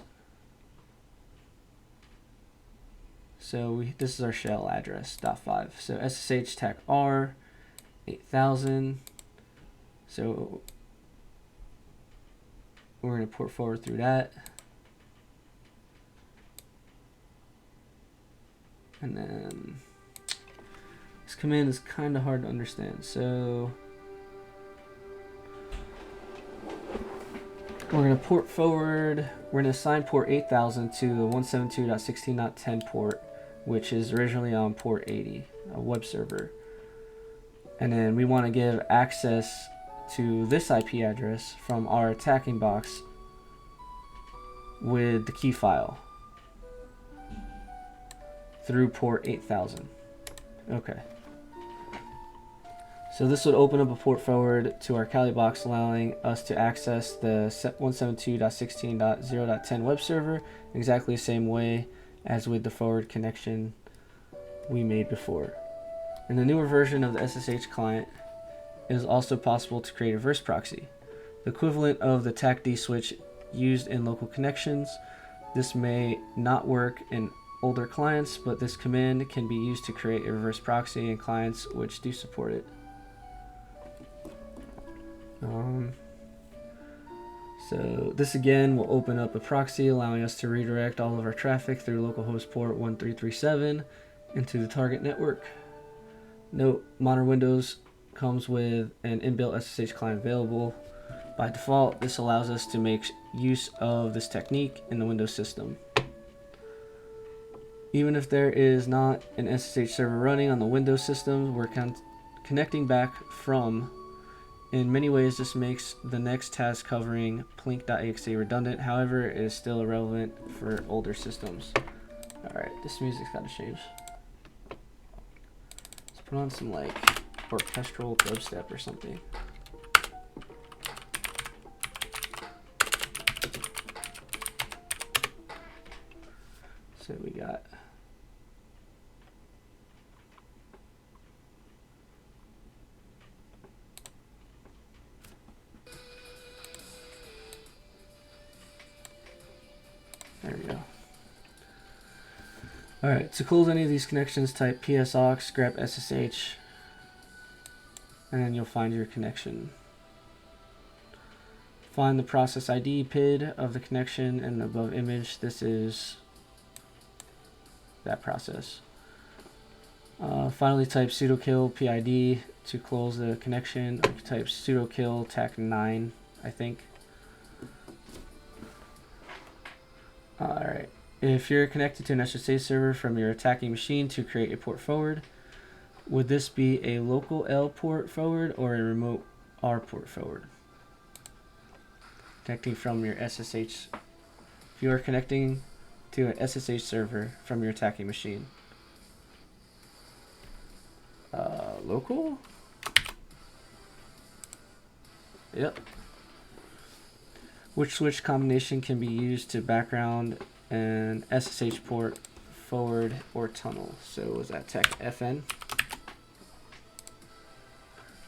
So this is our shell address, .5. So SSH TAC R 8000. So we're going to port forward through that. And then this command is kind of hard to understand. So we're going to port forward. We're going to assign port 8000 to the 172.16.10 port, which is originally on port 80, a web server. And then we want to give access to this IP address from our attacking box with the key file through port 8000. Okay. So this would open up a port forward to our Kali box, allowing us to access the 172.16.0.10 web server exactly the same way as with the forward connection we made before. In the newer version of the SSH client, it is also possible to create a reverse proxy, the equivalent of the TACD switch used in local connections. This may not work in older clients, but this command can be used to create a reverse proxy in clients which do support it. So this again will open up a proxy, allowing us to redirect all of our traffic through localhost port 1337 into the target network. Note, modern Windows comes with an inbuilt SSH client available. By default, this allows us to make use of this technique in the Windows system. Even if there is not an SSH server running on the Windows system we're connecting back from, in many ways this makes the next task covering plink.exe redundant. However, it is still irrelevant for older systems. Alright, this music's gotta change. Let's put on some like orchestral dubstep or something. So we got there we go. Alright, to close any of these connections, type psaux grep ssh, and then you'll find your connection. Find the process ID PID of the connection in the above image. This is that process. Finally, type sudo kill PID to close the connection. Or type sudo kill tac9, I think. Alright. If you're connected to an SSH server from your attacking machine to create a port forward, would this be a local L port forward or a remote R port forward? Connecting from your SSH. If you are connecting to an SSH server from your attacking machine. Local? Yep. Which switch combination can be used to background an SSH port forward or tunnel? So was that tech FN?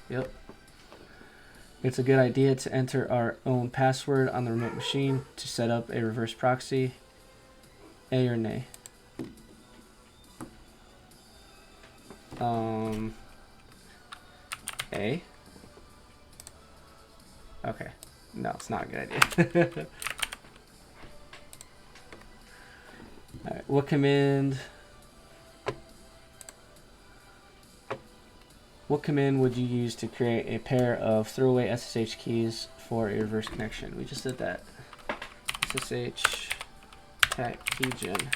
Yep. It's a good idea to enter our own password on the remote machine to set up a reverse proxy. A or nay? A? Okay. No, it's not a good idea. Alright, what command would you use to create a pair of throwaway SSH keys for a reverse connection? We just did that. SSH tac keygen.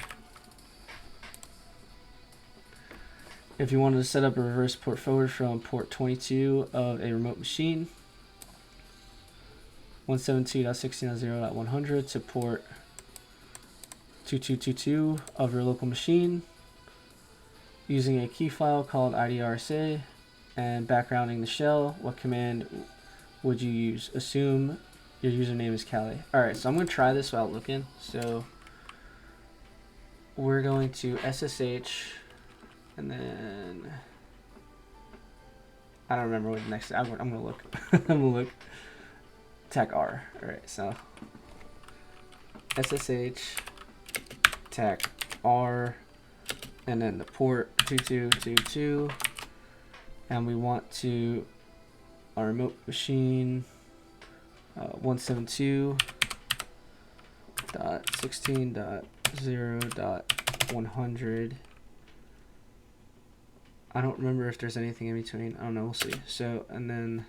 If you wanted to set up a reverse port forward from port 22 of a remote machine, 172.16.0.100 to port 2222 of your local machine, using a key file called IDRSA and backgrounding the shell, what command would you use? Assume your username is Callie. Alright, so I'm going to try this without looking. So we're going to SSH and then I don't remember what the next. I'm gonna look. I'm gonna look. Tac R. All right, so SSH tac R, and then the port 2222, and we want to our remote machine 172.16.0.100. I don't remember if there's anything in between. I don't know. We'll see. So, and then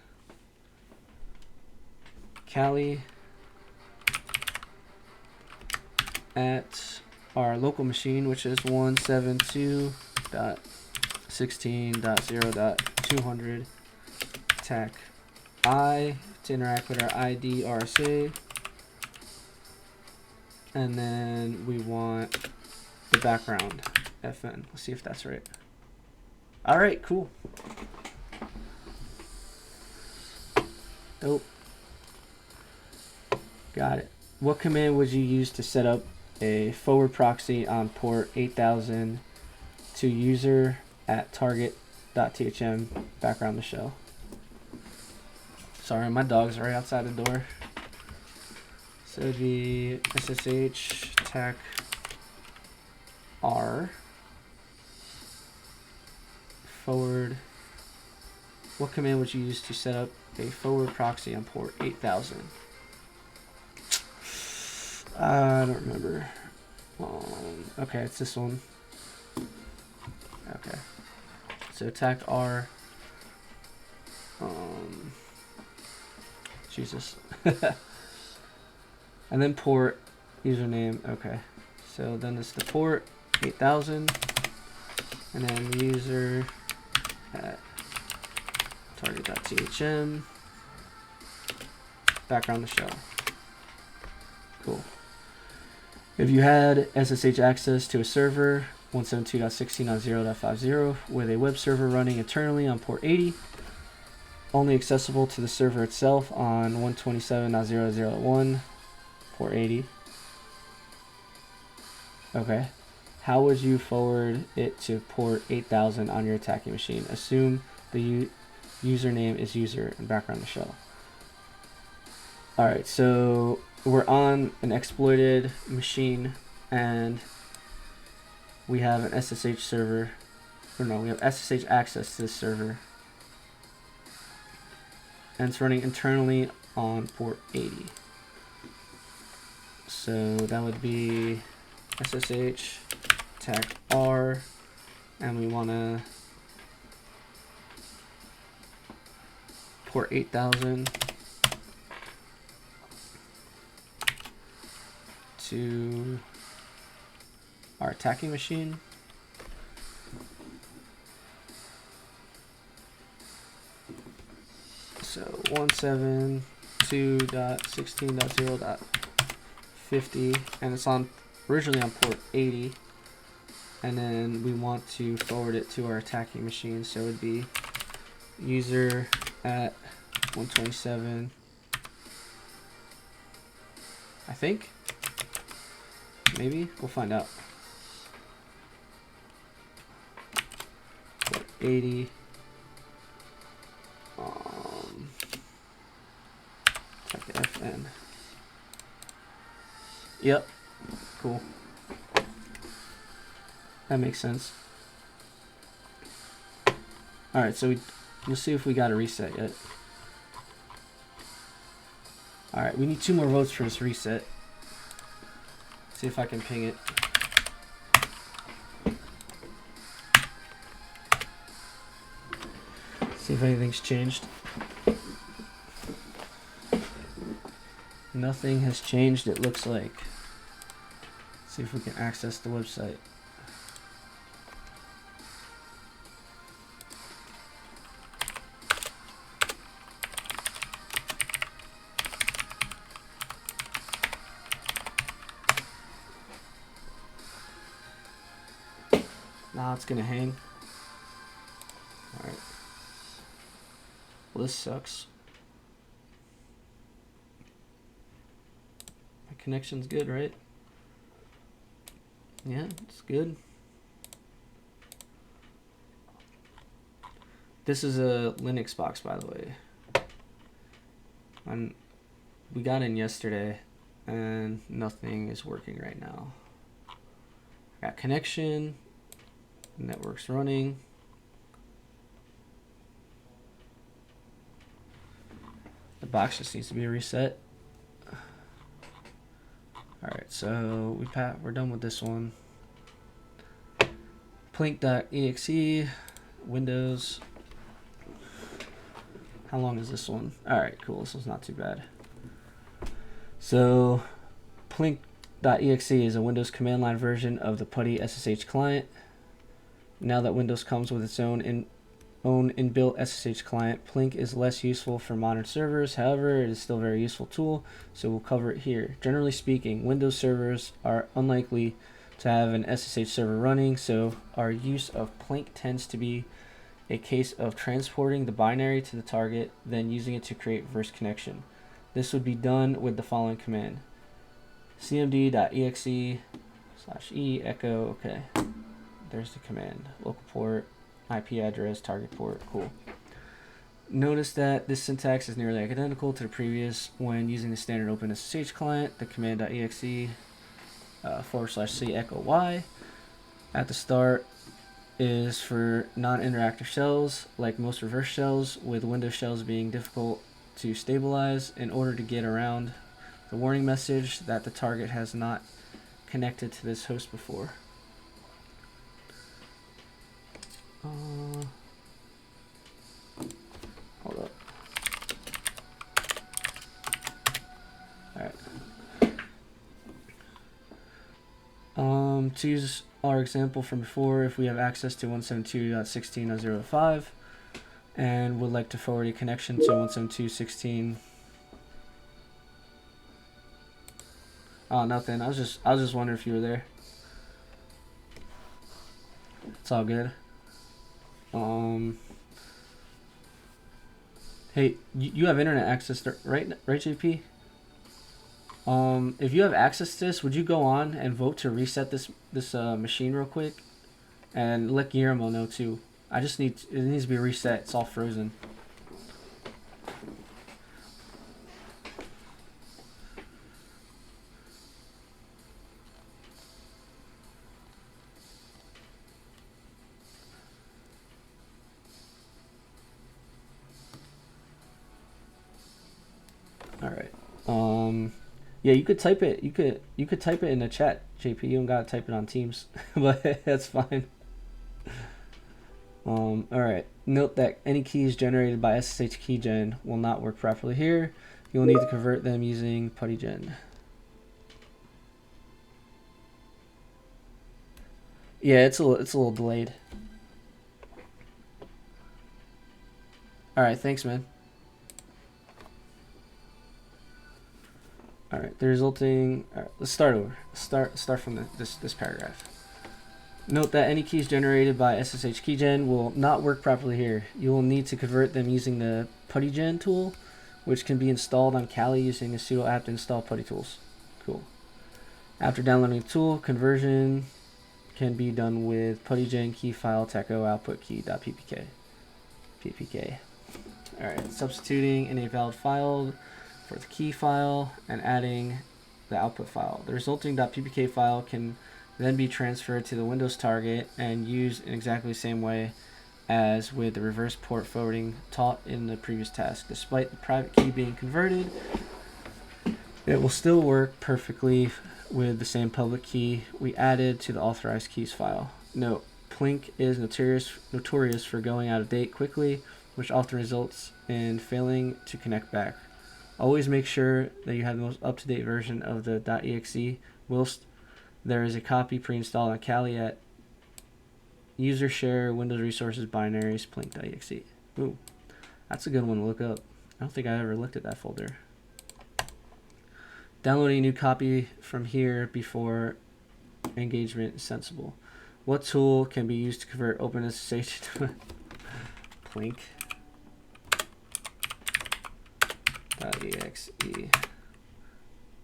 Callie at our local machine, which is 172.16.0.200 tac I to interact with our IDRSA. And then we want the background FN. Let's see if that's right. All right, cool. Dope. Got it. What command would you use to set up a forward proxy on port 8000 to user at target.thm background the shell. Sorry, my dog's right outside the door. So it'd be SSH tac R forward. What command would you use to set up a forward proxy on port 8000? I don't remember. Okay, it's this one. Okay. So tac R. Jesus. And then port username. Okay. So then it's the port 8000, and then user at target.thm background the shell. Cool. If you had SSH access to a server 172.16.0.50 with a web server running internally on port 80, only accessible to the server itself on 127.0.0.1 port 80. Okay. How would you forward it to port 8000 on your attacking machine? Assume the username is user and background the shell. Alright, so we're on an exploited machine and we have an SSH server. Or no, we have SSH access to this server. And it's running internally on port 80. So that would be SSH tac R, and we want to port 8000 to our attacking machine. So 172.16.0.50, and it's on originally on port 80, and then we want to forward it to our attacking machine, so it would be user at 127, I think. Maybe we'll find out. Port 80. Check FN. Yep. Cool. That makes sense. Alright, so we'll see if we got a reset yet. Alright, we need 2 more votes for this reset. See if I can ping it. See if anything's changed. Nothing has changed, it looks like. See if we can access the website. Now it's gonna hang. Alright. Well, this sucks. My connection's good, right? Yeah, it's good. This is a Linux box, by the way. And we got in yesterday, and nothing is working right now. Got connection. Network's running. The box just needs to be reset. Alright, so we're done with this one. Plink.exe, Windows. How long is this one? Alright, cool. This one's not too bad. So Plink.exe is a Windows command line version of the PuTTY SSH client. Now that Windows comes with its own inbuilt SSH client, Plink is less useful for modern servers. However, it is still a very useful tool, so we'll cover it here. Generally speaking, Windows servers are unlikely to have an SSH server running, so our use of Plink tends to be a case of transporting the binary to the target, then using it to create reverse connection. This would be done with the following command: cmd.exe/e echo. Okay, there's the command. Local port, IP address, target port. Cool. Notice that this syntax is nearly identical to the previous when using the standard OpenSSH client. The command.exe /c echo y at the start is for non-interactive shells, like most reverse shells, with Windows shells being difficult to stabilize. In order to get around the warning message that the target has not connected to this host before. Hold up. Alright. To use our example from before, if we have access to 172.16.0.5 and would like to forward a connection to 172.16. Oh, nothing. I was just wondering if you were there. It's all good. Hey, you have internet access, right, JP? If you have access to this, would you go on and vote to reset this machine real quick, and let Guillermo know too. It needs to be reset. It's all frozen. All right. Yeah, you could type it. You could type it in the chat, JP. You don't gotta type it on Teams, but that's fine. All right. Note that any keys generated by SSH keygen will not work properly here. You'll need to convert them using puttygen. Yeah, it's a little delayed. All right, thanks, man. All right, the resulting. All right, let's start over. Start from this paragraph. Note that any keys generated by SSH keygen will not work properly here. You will need to convert them using the puttygen tool, which can be installed on Kali using a sudo apt install putty tools. Cool. After downloading the tool, conversion can be done with puttygen key file taco output key.ppk. ppk. All right, substituting in a valid file for the key file and adding the output file. The resulting .ppk file can then be transferred to the Windows target and used in exactly the same way as with the reverse port forwarding taught in the previous task. Despite the private key being converted, it will still work perfectly with the same public key we added to the authorized keys file. Note, Plink is notorious for going out of date quickly, which often results in failing to connect back. Always make sure that you have the most up-to-date version of the .exe whilst there is a copy pre-installed on Kali at user share Windows resources binaries plink.exe. Ooh, that's a good one to look up. I don't think I ever looked at that folder. Downloading a new copy from here before engagement is sensible. What tool can be used to convert OpenSSH to plink.exe?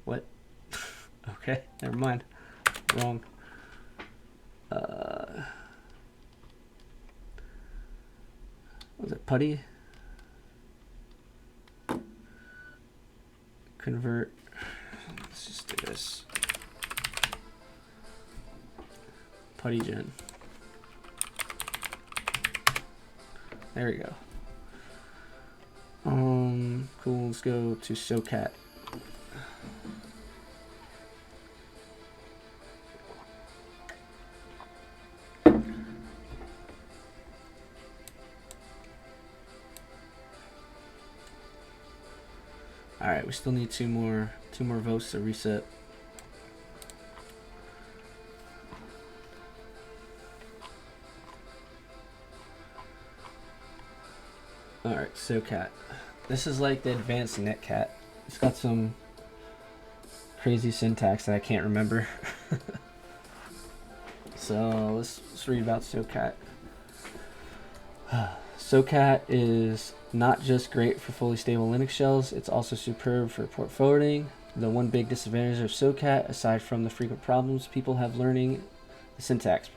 What? Okay, never mind. Wrong. Was it putty? Convert. Let's just do this. Puttygen. There we go. Cool. Let's go to SoCat. All right, we still need two more votes to reset. All right, SoCat. This is like the advanced netcat. It's got some crazy syntax that I can't remember. So let's read about SoCat. SoCat is not just great for fully stable Linux shells, it's also superb for port forwarding. The one big disadvantage of SOCAT, aside from the frequent problems people have learning the syntax,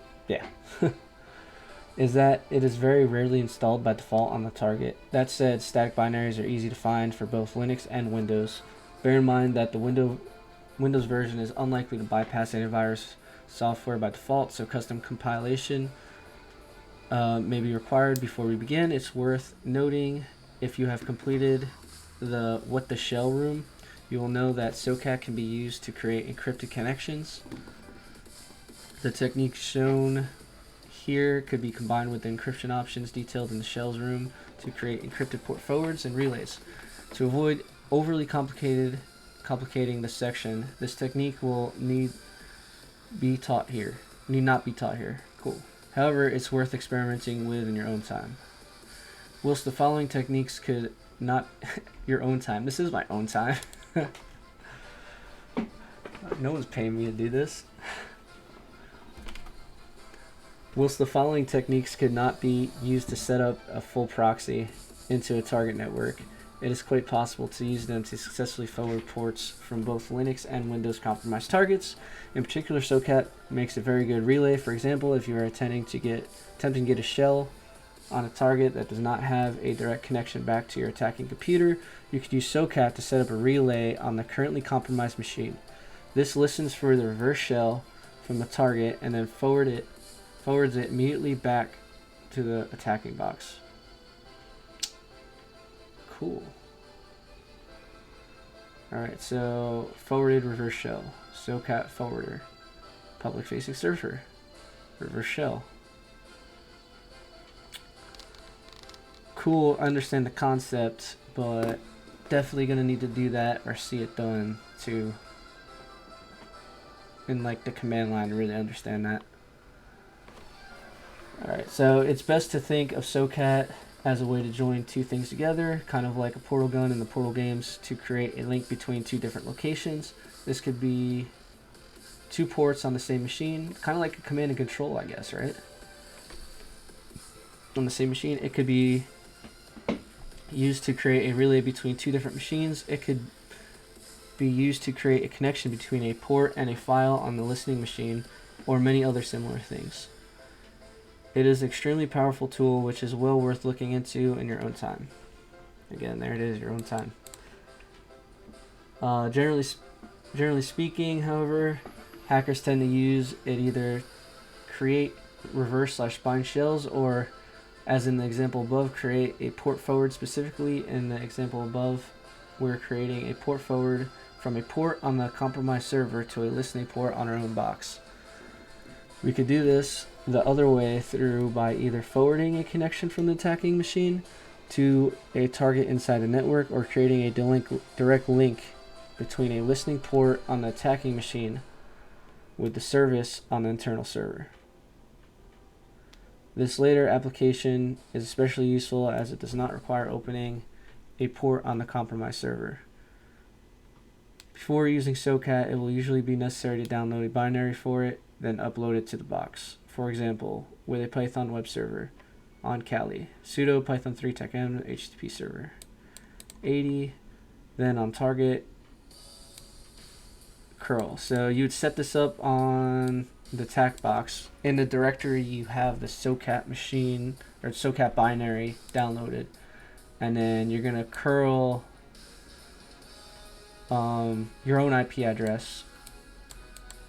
is that it is very rarely installed by default on the target. That said, static binaries are easy to find for both Linux and Windows. Bear in mind that the Windows version is unlikely to bypass antivirus software by default, so custom compilation may be required. Before we begin, it's worth noting, if you have completed the What the Shell room, you will know that SOCAT can be used to create encrypted connections. The technique shown here could be combined with the encryption options detailed in the shells room to create encrypted port forwards and relays. To avoid overly complicating the section, this technique will need not be taught here. Cool. However, it's worth experimenting with in your own time. Whilst the following techniques could not your own time. This is my own time. No one's paying me to do this. Whilst the following techniques could not be used to set up a full proxy into a target network, it is quite possible to use them to successfully forward ports from both Linux and Windows compromised targets. In particular, SOCAT makes a very good relay. For example, if you are attempting to get a shell on a target that does not have a direct connection back to your attacking computer, you could use SOCAT to set up a relay on the currently compromised machine. This listens for the reverse shell from the target and then forwards it immediately back to the attacking box. Cool. Alright, so forwarded reverse shell. SOCAT forwarder. Public facing server. Reverse shell. Cool, I understand the concept, but definitely gonna need to do that or see it done too. In like the command line to really understand that. Alright, so it's best to think of SOCAT as a way to join two things together, kind of like a portal gun in the Portal games, to create a link between two different locations. This could be two ports on the same machine, kind of like a command and control, I guess, right? On the same machine, it could be used to create a relay between two different machines. It could be used to create a connection between a port and a file on the listening machine, or many other similar things. It is an extremely powerful tool which is well worth looking into in your own time. Again, there it is, your own time. Generally speaking, however, hackers tend to use it either create reverse/bind shells, or, as in the example above, create a port forward. Specifically, in the example above, we're creating a port forward from a port on the compromised server to a listening port on our own box. We could do this the other way through by either forwarding a connection from the attacking machine to a target inside the network, or creating a direct link between a listening port on the attacking machine with the service on the internal server. This later application is especially useful as it does not require opening a port on the compromised server. Before using SOCAT, it will usually be necessary to download a binary for it, then upload it to the box. For example, with a Python web server on Kali, sudo python 3 techm HTTP server 80, then on target curl. So you would set this up on the tac box. In the directory, you have the SOCAT machine or SOCAT binary downloaded, and then you're gonna curl your own IP address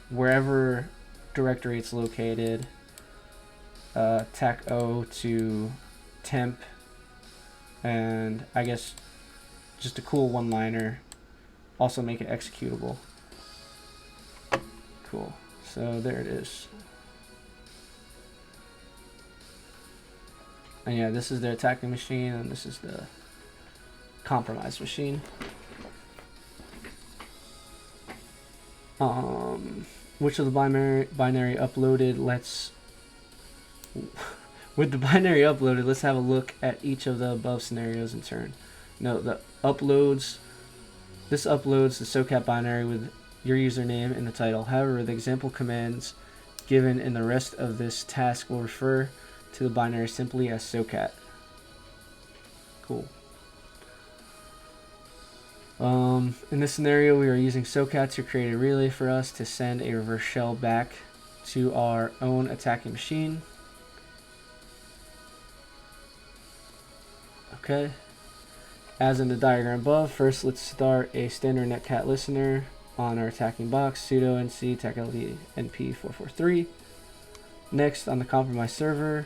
wherever directory it's located, tac O to temp, and I guess just a cool one-liner, also make it executable. Cool, so there it is. And yeah, this is the attacking machine, and this is the compromised machine. Which of the binary uploaded? With the binary uploaded, let's have a look at each of the above scenarios in turn. Note this uploads the SOCAT binary with your username in the title. However, the example commands given in the rest of this task will refer to the binary simply as SOCAT. Cool. In this scenario, we are using SOCAT to create a relay for us to send a reverse shell back to our own attacking machine. Okay. As in the diagram above, first let's start a standard netcat listener on our attacking box, sudo nc tacld np443. Next, on the compromised server,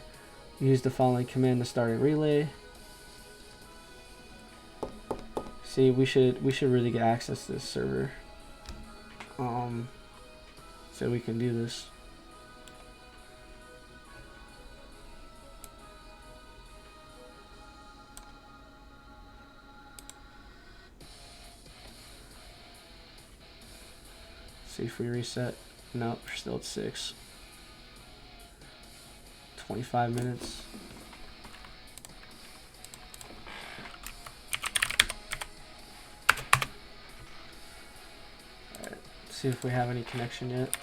use the following command to start a relay. See, we should really get access to this server, so we can do this. See if we reset. Nope, we're still at 6. 25 minutes. Alright, see if we have any connection yet.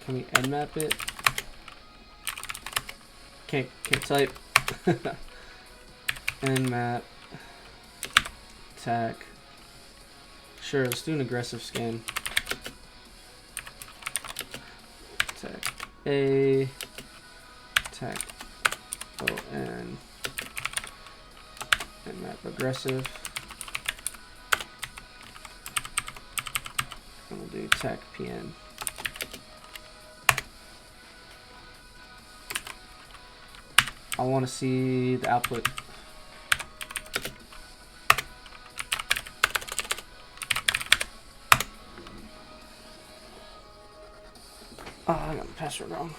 Can we nmap it? Can't type. Nmap. Attack. Sure, let's do an aggressive scan. Attack A. Attack ON. Nmap aggressive. And we'll do attack PN. I want to see the output. Oh, I got the password wrong.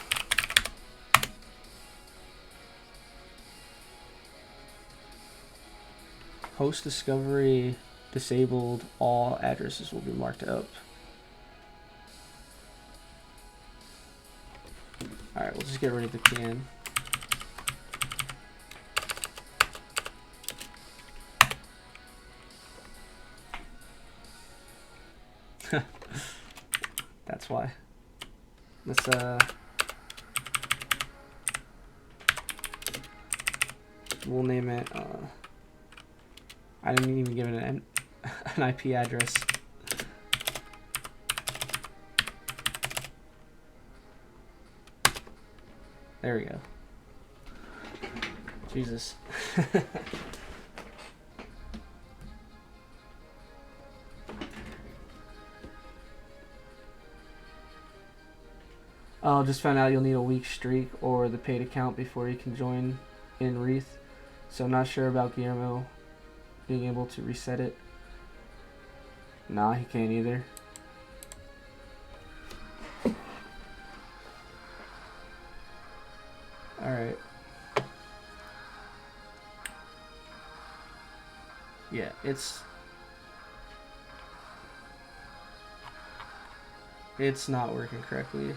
Host discovery disabled. All addresses will be marked up. Alright, we'll just get rid of the PN. That's why. Let's we'll name it I didn't even give it an IP address. There we go. Jesus. Oh, just found out you'll need a week streak or the paid account before you can join in Wreath. So I'm not sure about Guillermo being able to reset it. Nah, he can't either. Alright. Yeah, it's not working correctly.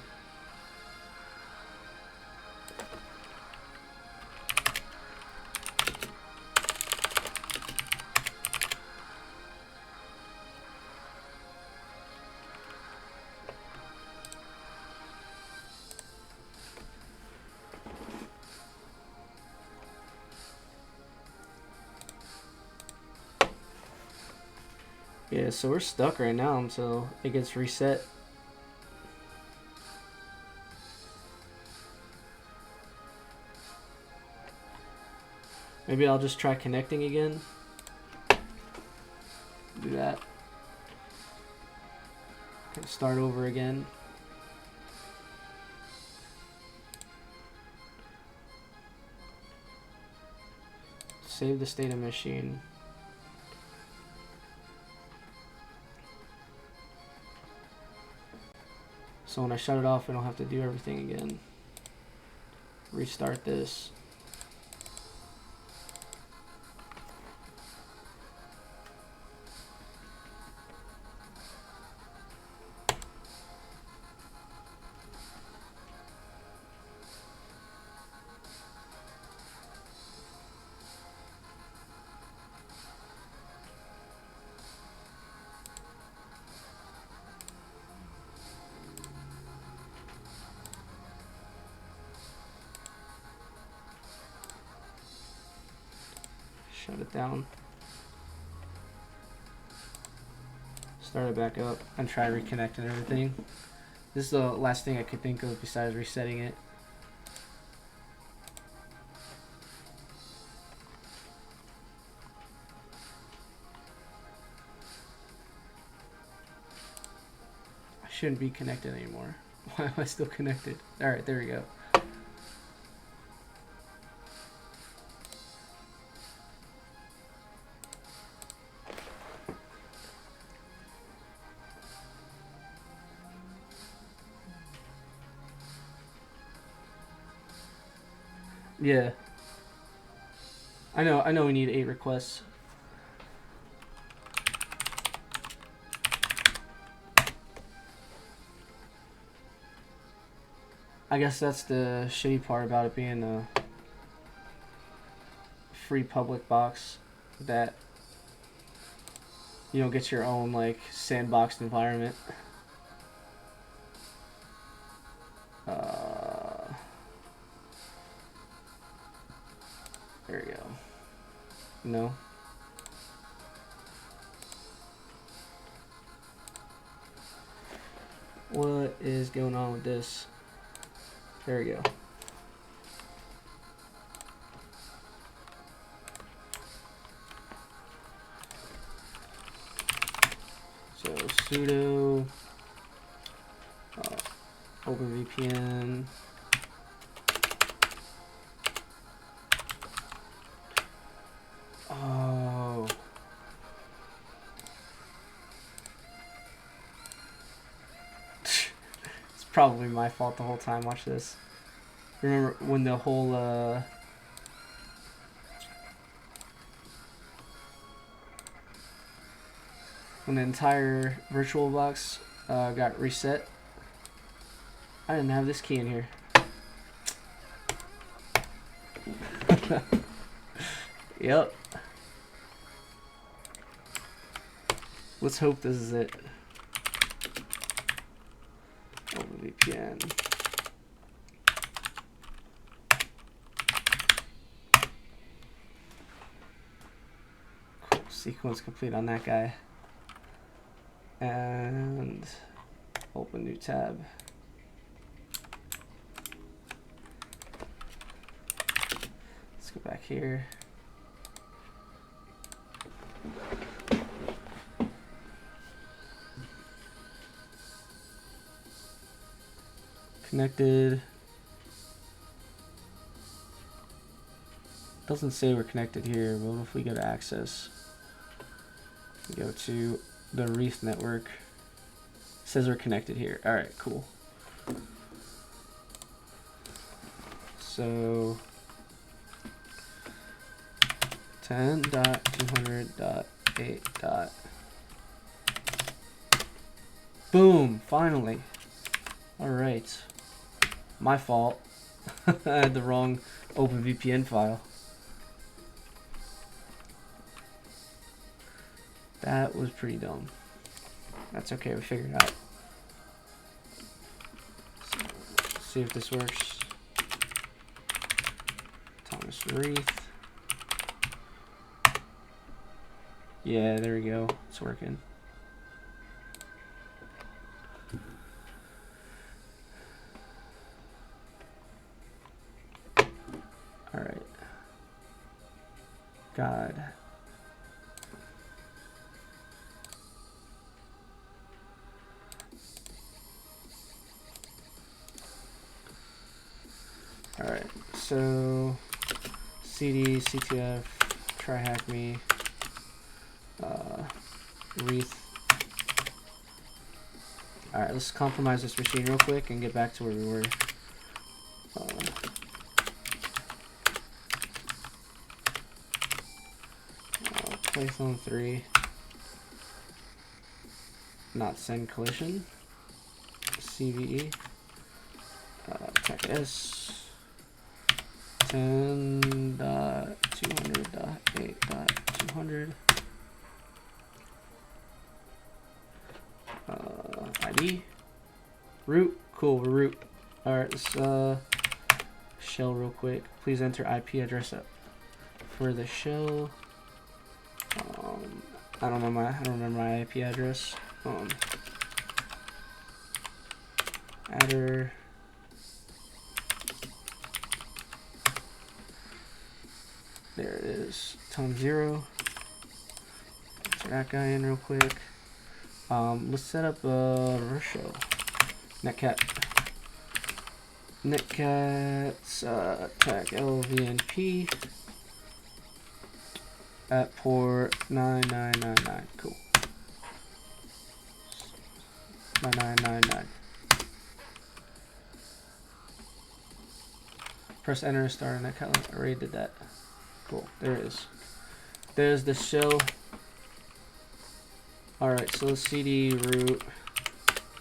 Yeah, so we're stuck right now until it gets reset. Maybe I'll just try connecting again. Do that. Start over again. Save the state of machine. So when I shut it off, I don't have to do everything again. Restart this. Shut it down. Start it back up and try reconnecting everything. This is the last thing I could think of besides resetting it. I shouldn't be connected anymore. Why am I still connected? Alright, there we go. Yeah. I know we need 8 requests. I guess that's the shitty part about it being a free public box, that you don't get your own like sandboxed environment. There we go. No. What is going on with this? There we go. So sudo OpenVPN. Oh. It's probably my fault the whole time. Watch this. Remember when the whole when the entire VirtualBox got reset? I didn't have this key in here. Yep. Let's hope this is it. OpenVPN. Cool. Sequence complete on that guy. And open new tab. Let's go back here. Connected. Doesn't say we're connected here, but if we go to access, we go to the Wreath Netwrok. It says we're connected here. Alright, cool. So 10.200.8. Boom, finally. Alright. My fault. I had the wrong OpenVPN file. That was pretty dumb. That's okay, we figured it out. So, let's see if this works. Thomas Wreath. Yeah, there we go. It's working. Alright. God. Alright, so CD, CTF, Tryhackme, Wreath. Alright, let's compromise this machine real quick and get back to where we were. Python 3. Not send collision. CVE. Tech S. 10.200.8.200. ID. Root. Cool, we're root. Alright, let's shell real quick. Please enter IP address up for the shell. I don't remember my IP address. Adder. There it is. Tone 0. Enter that guy in real quick. Let's set up a reverse shell. Netcats attack LVNP at port 9999. Cool. 9999. Press enter to start a netcat. I already did that. Cool. There it is. There's the shell. Alright, so let's cd root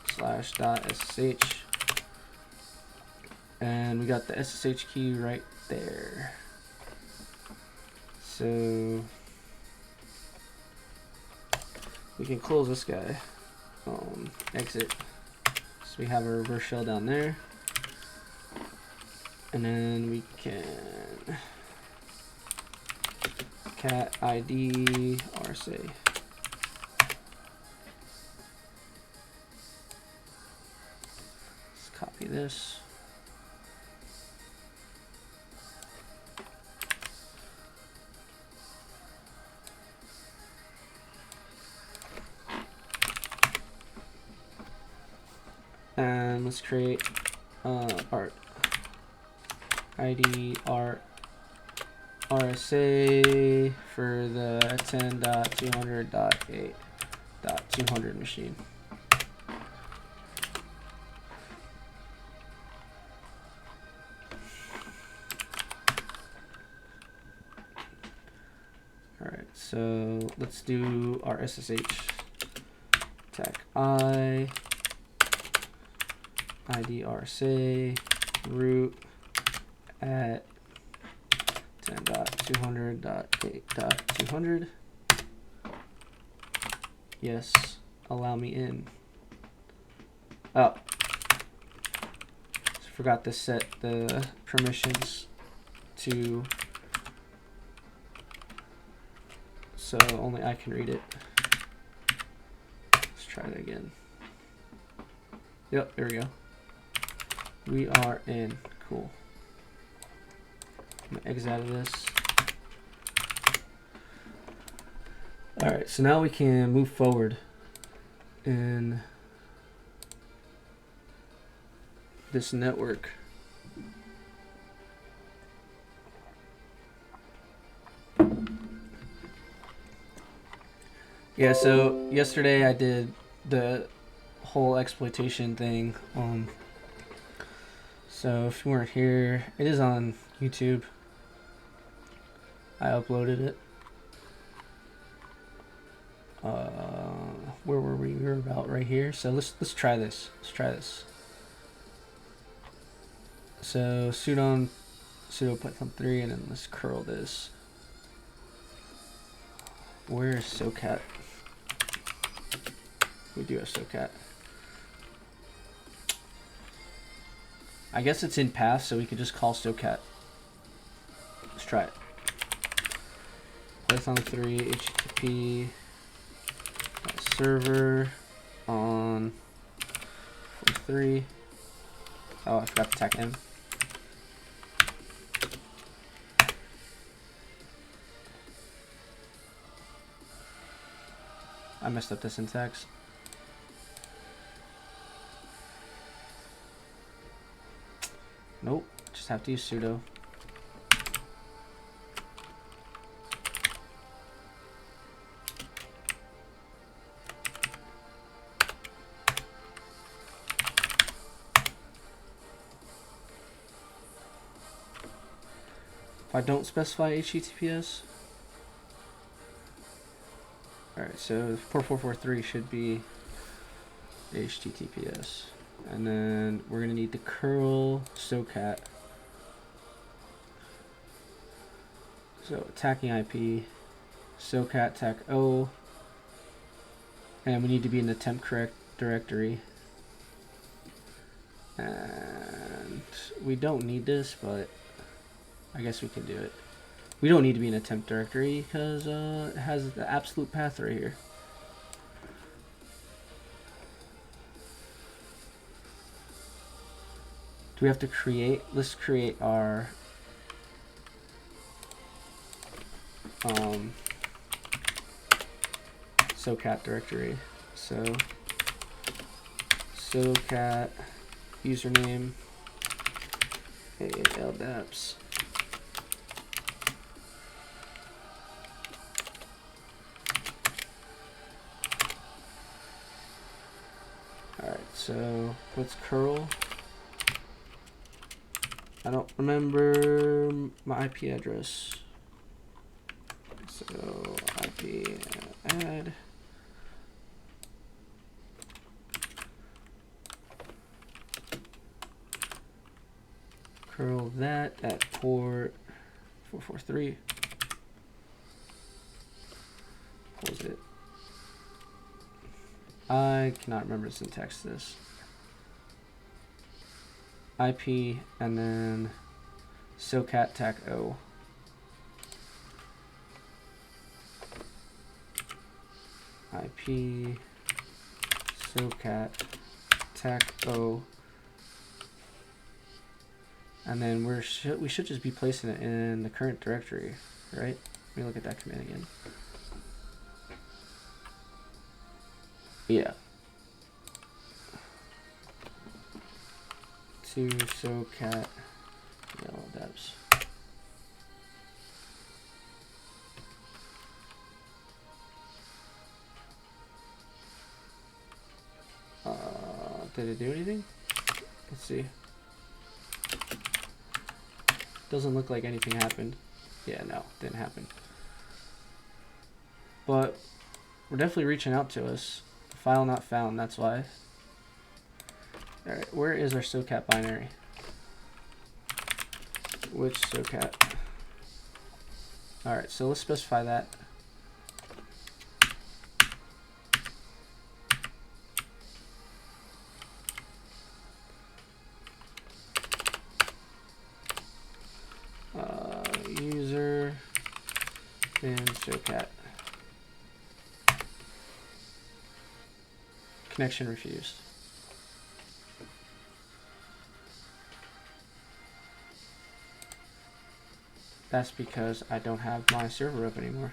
/.ssh. And we got the SSH key right there. So we can close this guy. Exit. So we have a reverse shell down there. And then we can cat ID RSA. Let's copy this. And let's create art ID art RSA for the 10.200.8.200 machine. Alright, so let's do our SSH attack ID RSA root at 10.200.8.200. Yes, allow me in. Oh, forgot to set the permissions to so only I can read it. Let's try that again. Yep, there we go. We are in. Cool. I'm gonna exit out of this. Alright, so now we can move forward in this network. Yeah, so yesterday I did the whole exploitation thing. So if you weren't here, it is on YouTube. I uploaded it. Where were we? We were about right here. So let's try this. Let's try this. So sudo python 3, and then let's curl this. Where is socat? We do have socat. I guess it's in path, so we could just call socat. Let's try it. Python 3 HTTP server on 43. Oh, I forgot to tag M. I messed up the syntax. Nope, just have to use sudo. If I don't specify HTTPS. Alright, so 4443 should be HTTPS. And then we're going to need the curl socat. So attacking IP, socat attack O, and we need to be in the temp correct directory. And we don't need this, but I guess we can do it. We don't need to be in a temp directory because it has the absolute path right here. Do we have to create? Let's create our socat directory. Socat username ldapps. Alright, so let's curl. I don't remember my IP address. So IP add. Curl that at port 443. Close it. I cannot remember the syntax of this. IP and then socat tac o. IP socat tac o. And then we should just be placing it in the current directory, right? Let me look at that command again. Yeah. To socat ldapps. Did it do anything? Let's see. Doesn't look like anything happened. Yeah, no, didn't happen. But we're definitely reaching out to us. File not found, that's why. Alright, where is our socat binary? Which socat? Alright, so let's specify that. User and socat. Connection refused. That's because I don't have my server up anymore.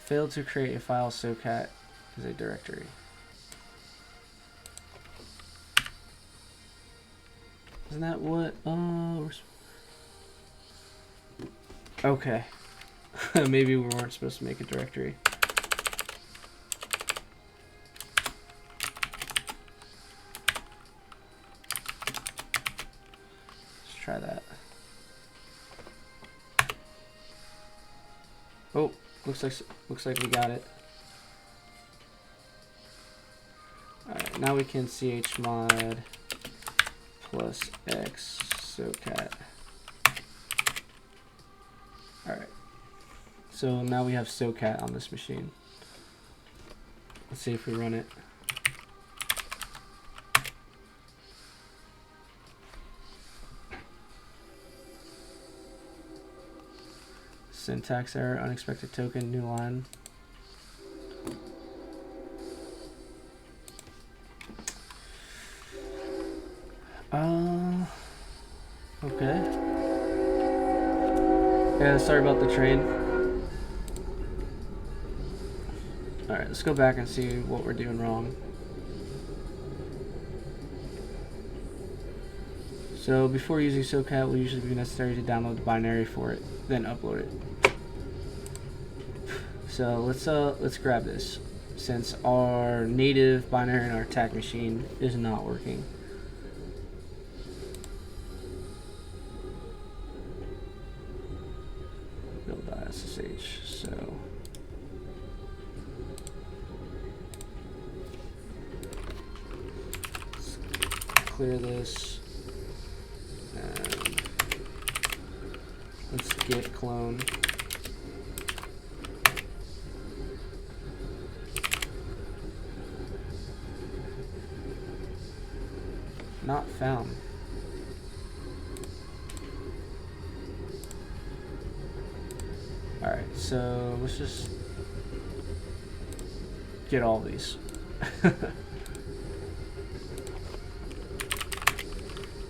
Failed to create a file socat as a directory. Isn't that what? Okay. Maybe we weren't supposed to make a directory. Let's try that. Oh, looks like we got it. Alright, now we can chmod plus x socat. Alright. So now we have socat on this machine. Let's see if we run it. Syntax error, unexpected token, new line. Okay. Yeah, sorry about the train. Alright, let's go back and see what we're doing wrong. So before using socat, it will usually be necessary to download the binary for it, then upload it. So let's grab this, since our native binary in our TAC machine is not working. Build.ssh. So let's clear this and let's git clone. Not found. Alright, so let's just get all these.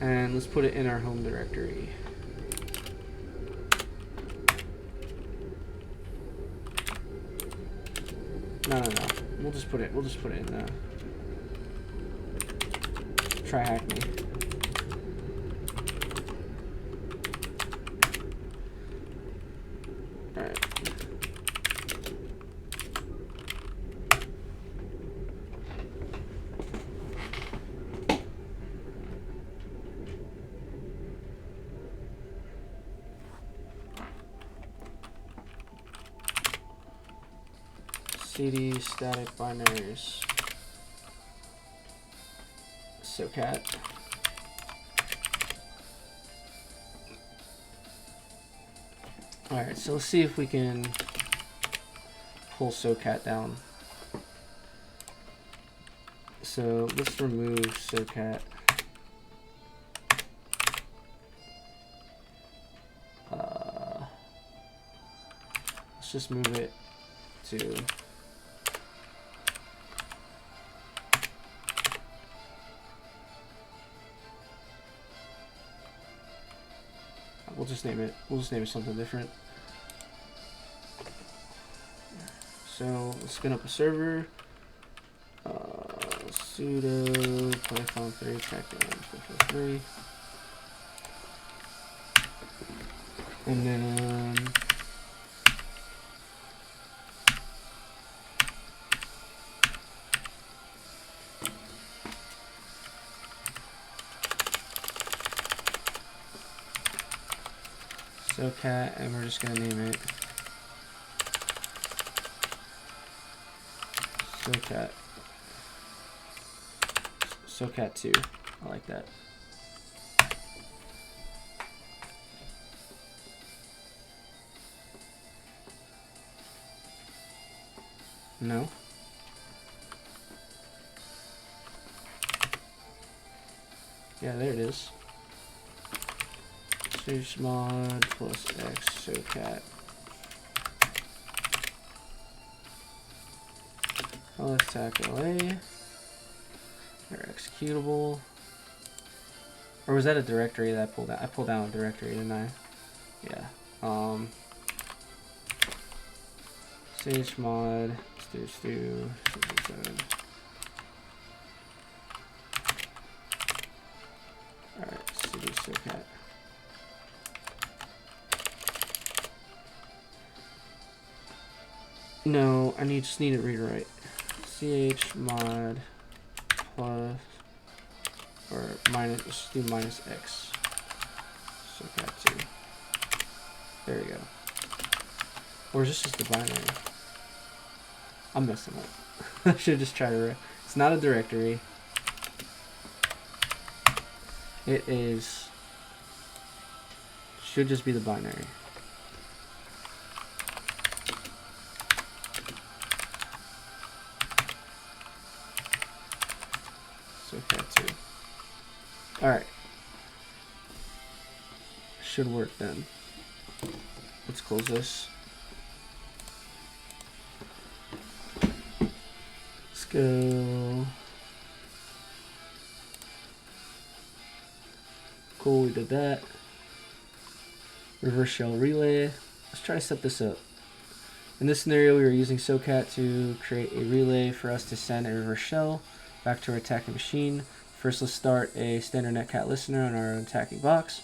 And let's put it in our home directory. No. We'll just put it in the Tryhackme. Alright. CD static binaries. SoCat. Alright, so let's see if we can pull SoCat down. So let's remove SoCat. Let's just move it to we'll just name it something different. So let's spin up a server. Sudo python 3 check 3, and then SoCat, and we're just gonna name it SoCat 2. I like that. No. Yeah, there it is. Mod plus X SoCat. Let's tackle A. Or executable. Or was that a directory that I pulled out? I pulled down a directory, didn't I? Yeah. Mod stu 7. Alright, cd SoCat. No, just need it read write. Chmod plus or minus, let's do minus X. SoCat 2. There we go. Or is this just the binary? I'm messing up. I should just try to. It's not a directory. It is. Should just be the binary. SoCat 2. Alright. Should work then. Let's close this. Let's go. Cool, we did that. Reverse shell relay. Let's try to set this up. In this scenario, we were using SoCat to create a relay for us to send a reverse shell back to our attacking machine. First, let's start a standard netcat listener on our attacking box.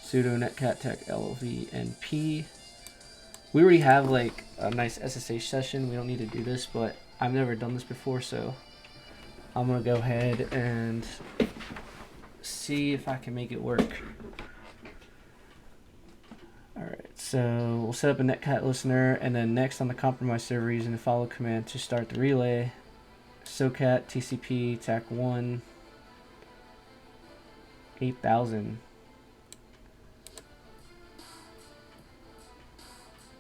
Sudo netcat tech lvnp. We already have like a nice SSH session. We don't need to do this, but I've never done this before, so I'm gonna go ahead and see if I can make it work. Alright, so we'll set up a netcat listener, and then next on the compromise server, using the follow command to start the relay, SoCat TCP TAC 1 8000.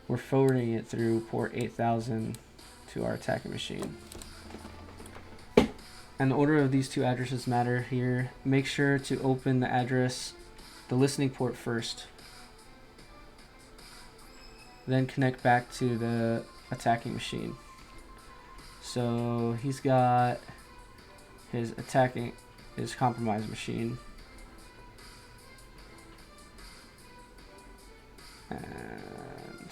We're forwarding it through port 8000 to our attacking machine. and the order of these two addresses matter here. Make sure to open the address, the listening port first. Then connect back to the attacking machine. So he's got his compromised machine. And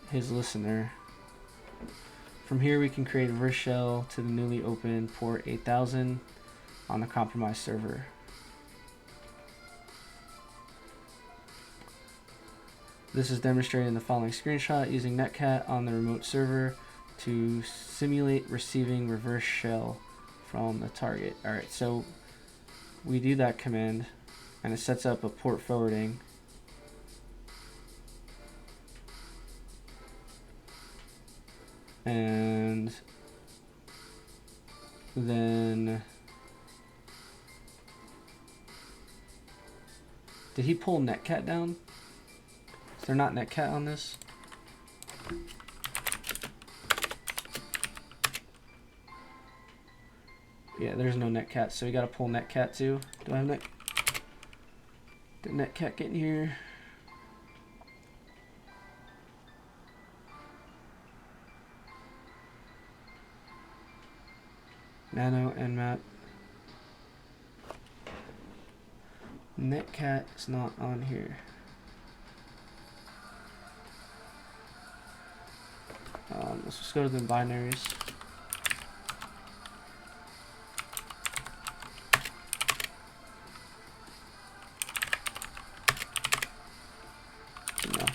his listener. From here we can create a reverse shell to the newly opened port 8000 on the compromised server. This is demonstrated in the following screenshot using Netcat on the remote server to simulate receiving reverse shell from the target. Alright, so we do that command and it sets up a port forwarding. And then did he pull Netcat down? Is there not Netcat on this? Yeah, there's no Netcat, so we gotta pull Netcat too. Do I have Did Netcat get in here? Nano Nmap. Netcat is not on here. Let's just go to the binaries. No.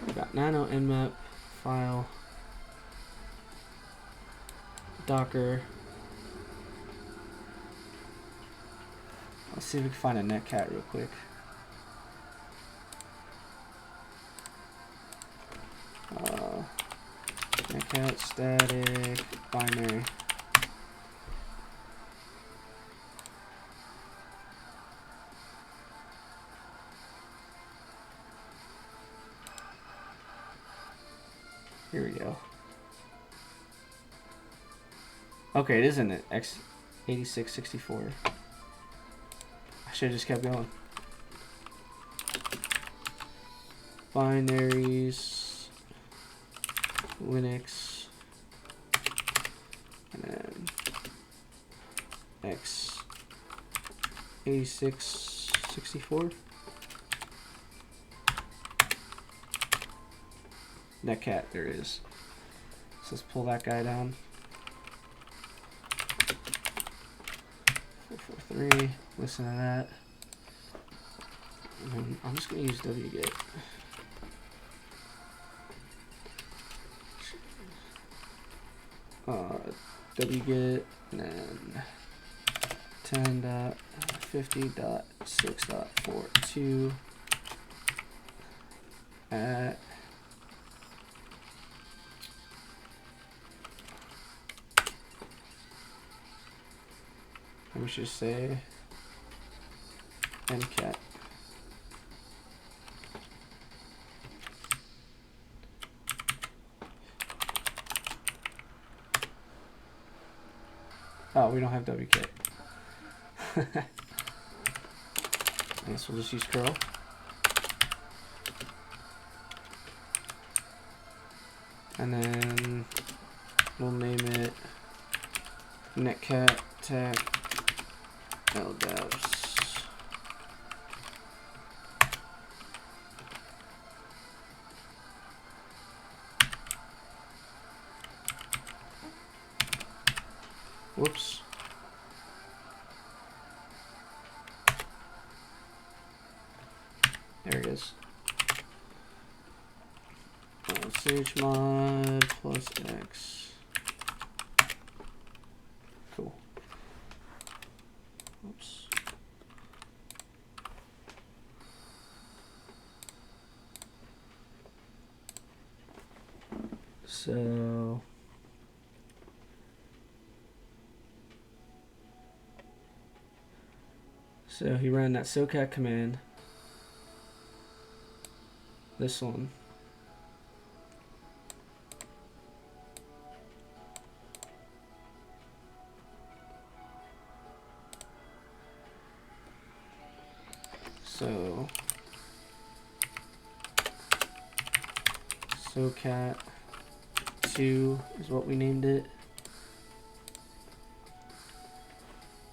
We got nano nmap file, Docker. Let's see if we can find a Netcat real quick. Netcat static binary. Here we go. Okay, it is in it. x8664. I should have just kept going. Binaries, Linux, and then x8664. Netcat, there it is. So let's pull that guy down. 443, listen to that. And I'm just going to use wget. Wget, and then 10.50.6.42 at we should say ncat. Oh, we don't have wget. I guess we'll just use curl. And then we'll name it netcat tag LDAPS. Whoops. There it is. Chmod plus X. Cool. Oops. So he ran that socat command. This one. So SoCat 2 is what we named it.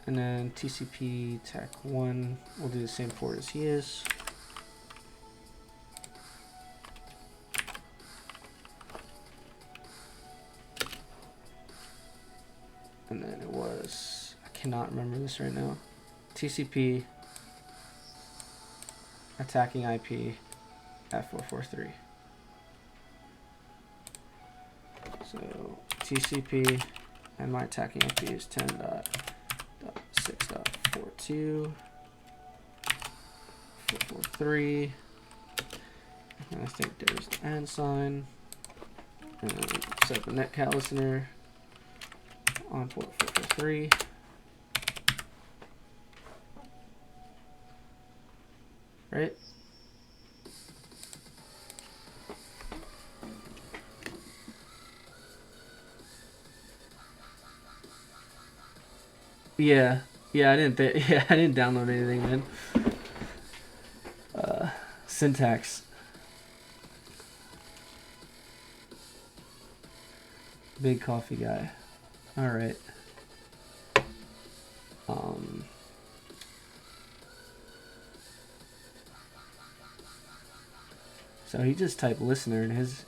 And then TCP TAC 1, we'll do the same port as he is. And then it was, I cannot remember this right now, TCP attacking IP at 443. So TCP and my attacking IP is 10.6.42.443. And I think there's the and sign. And set up a netcat listener on port 443. Right? Yeah, I didn't download anything, man. Syntax. Big coffee guy. All right. So he just typed listener in his.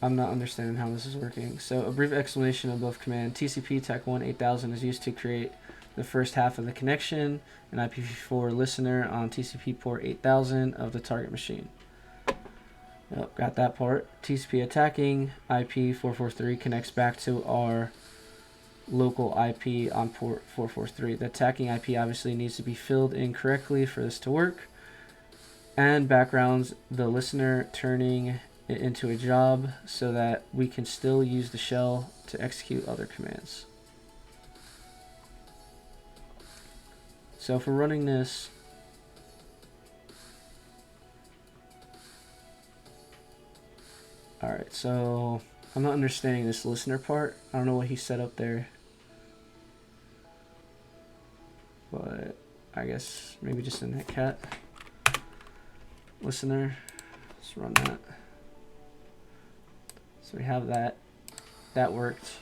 I'm not understanding how this is working. So a brief explanation above command. TCP TAC1 8000 is used to create the first half of the connection, an IPv4 listener on TCP port 8000 of the target machine. Yep, got that part. TCP attacking IP 443 connects back to our local IP on port 443. The attacking IP obviously needs to be filled in correctly for this to work. And backgrounds the listener, turning it into a job so that we can still use the shell to execute other commands. So if we're running this, all right, so I'm not understanding this listener part. I don't know what he set up there, but I guess maybe just a netcat listener. Let's run that. So we have that. That worked.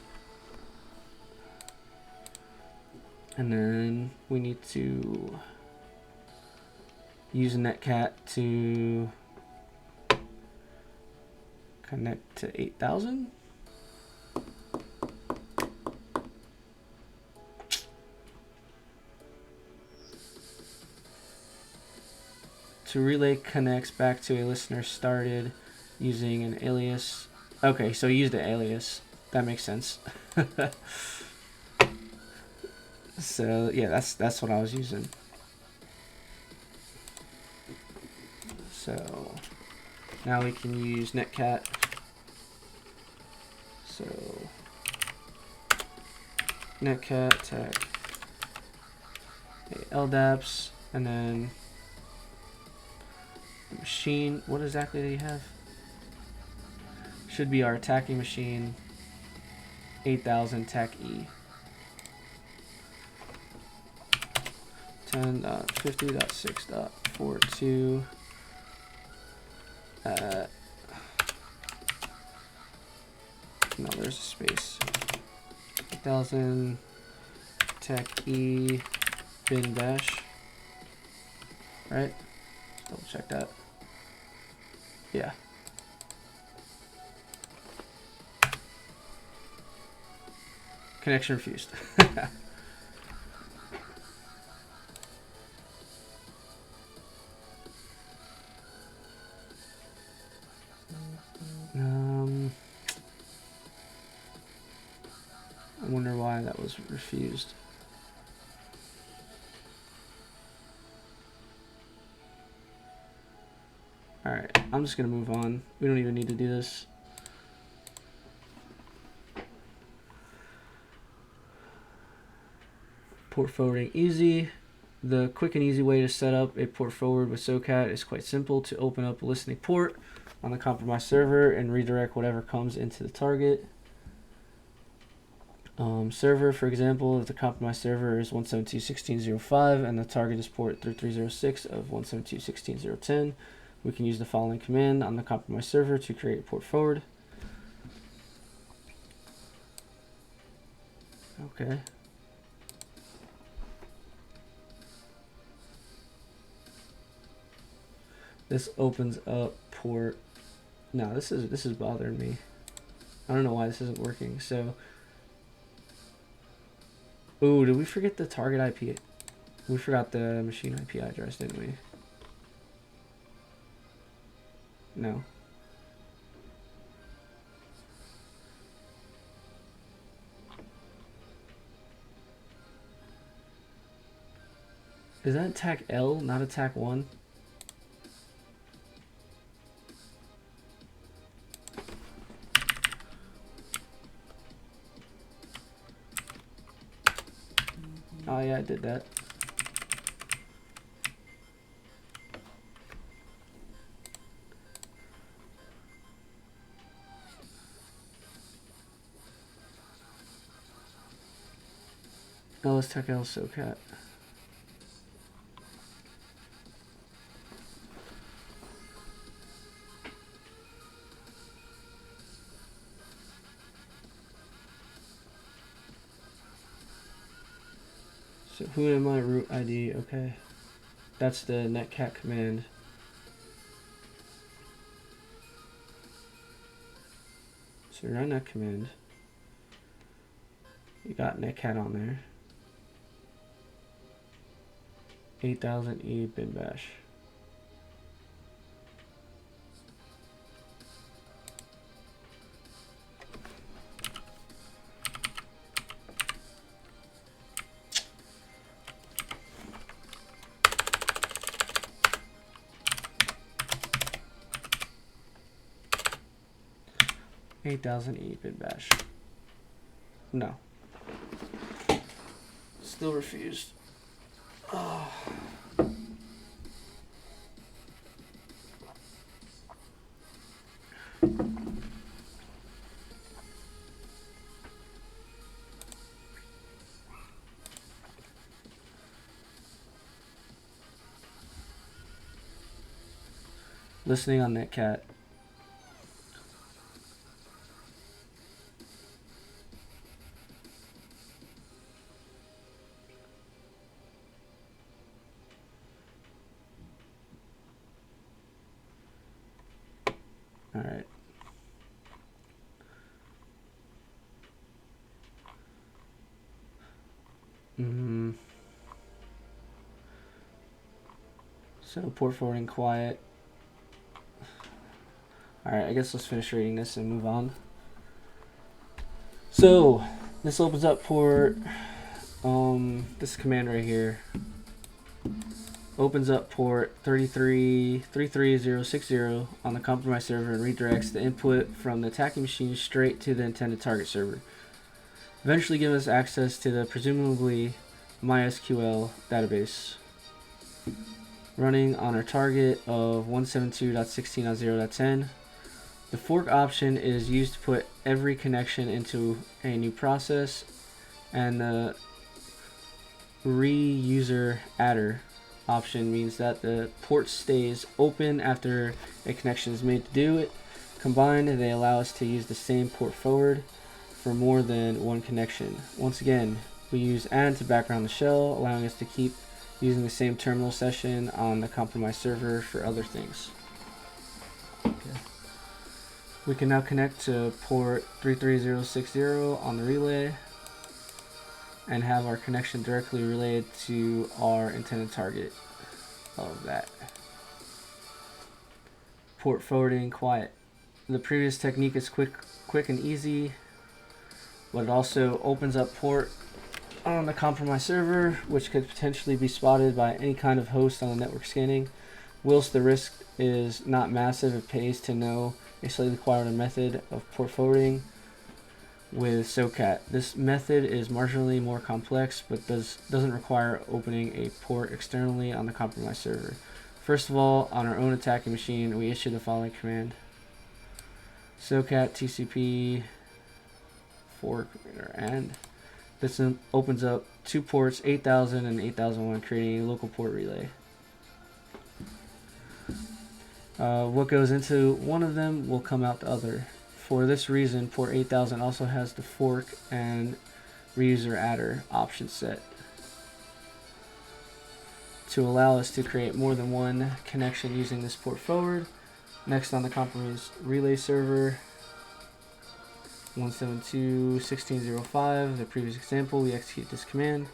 And then we need to use a netcat to connect to 8000. To relay connects back to a listener started using an alias. Okay, so use the alias. That makes sense. So yeah, that's what I was using. So now we can use netcat. So netcat tech LDAPs, and then the machine. What exactly do you have? Should be our attacking machine 8000 tech E. 10.50.6.42 no, there's a space. 8000 tech E bin bash. Right? Double check that. Yeah. Connection refused. I wonder why that was refused. Alright, I'm just going to move on. We don't even need to do this. Port forwarding easy. The quick and easy way to set up a port forward with SOCAT is quite simple. To open up a listening port on the compromised server and redirect whatever comes into the target. Server, for example, if the compromised server is 172.16.0.5 and the target is port 3306 of 172.16.0.10, we can use the following command on the compromised server to create a port forward. Okay. This opens up port. No, this is bothering me. I don't know why this isn't working. So, ooh, did we forget the target IP? We forgot the machine IP address, didn't we? No. Is that attack L, not attack 1? Oh yeah, I did that. Oh, let's check L SOCAT. So who am I? Root ID. Okay, that's the netcat command. So run that command. You got netcat on there. 8000E bin bash. $8,000E bin bash. No. Still refused. Oh. Listening on netcat. All right. So port forwarding quiet. All right, I guess let's finish reading this and move on. So this opens up port. This command right here opens up port 33060 on the compromised server and redirects the input from the attacking machine straight to the intended target server. Eventually give us access to the presumably MySQL database running on our target of 172.16.0.10. The fork option is used to put every connection into a new process, and the reuser adder option means that the port stays open after a connection is made to do it. Combined, they allow us to use the same port forward for more than one connection. Once again, we use add to background the shell, allowing us to keep using the same terminal session on the compromised server for other things. Okay. We can now connect to port 33060 on the relay and have our connection directly related to our intended target of that. Port forwarding quiet. The previous technique is quick and easy, but it also opens up port on the compromised server, which could potentially be spotted by any kind of host on the network scanning. Whilst the risk is not massive, it pays to know a slightly quieter method of port forwarding. with SOCAT. This method is marginally more complex, but doesn't require opening a port externally on the compromised server. First of all, on our own attacking machine, we issue the following command: SOCAT TCP fork and this opens up two ports, 8000 and 8001, creating a local port relay. What goes into one of them will come out the other. For this reason, port 8000 also has the fork and reuser adder option set to allow us to create more than one connection using this port forward. Next, on the compromised relay server 172.16.05, the previous example, we execute this command: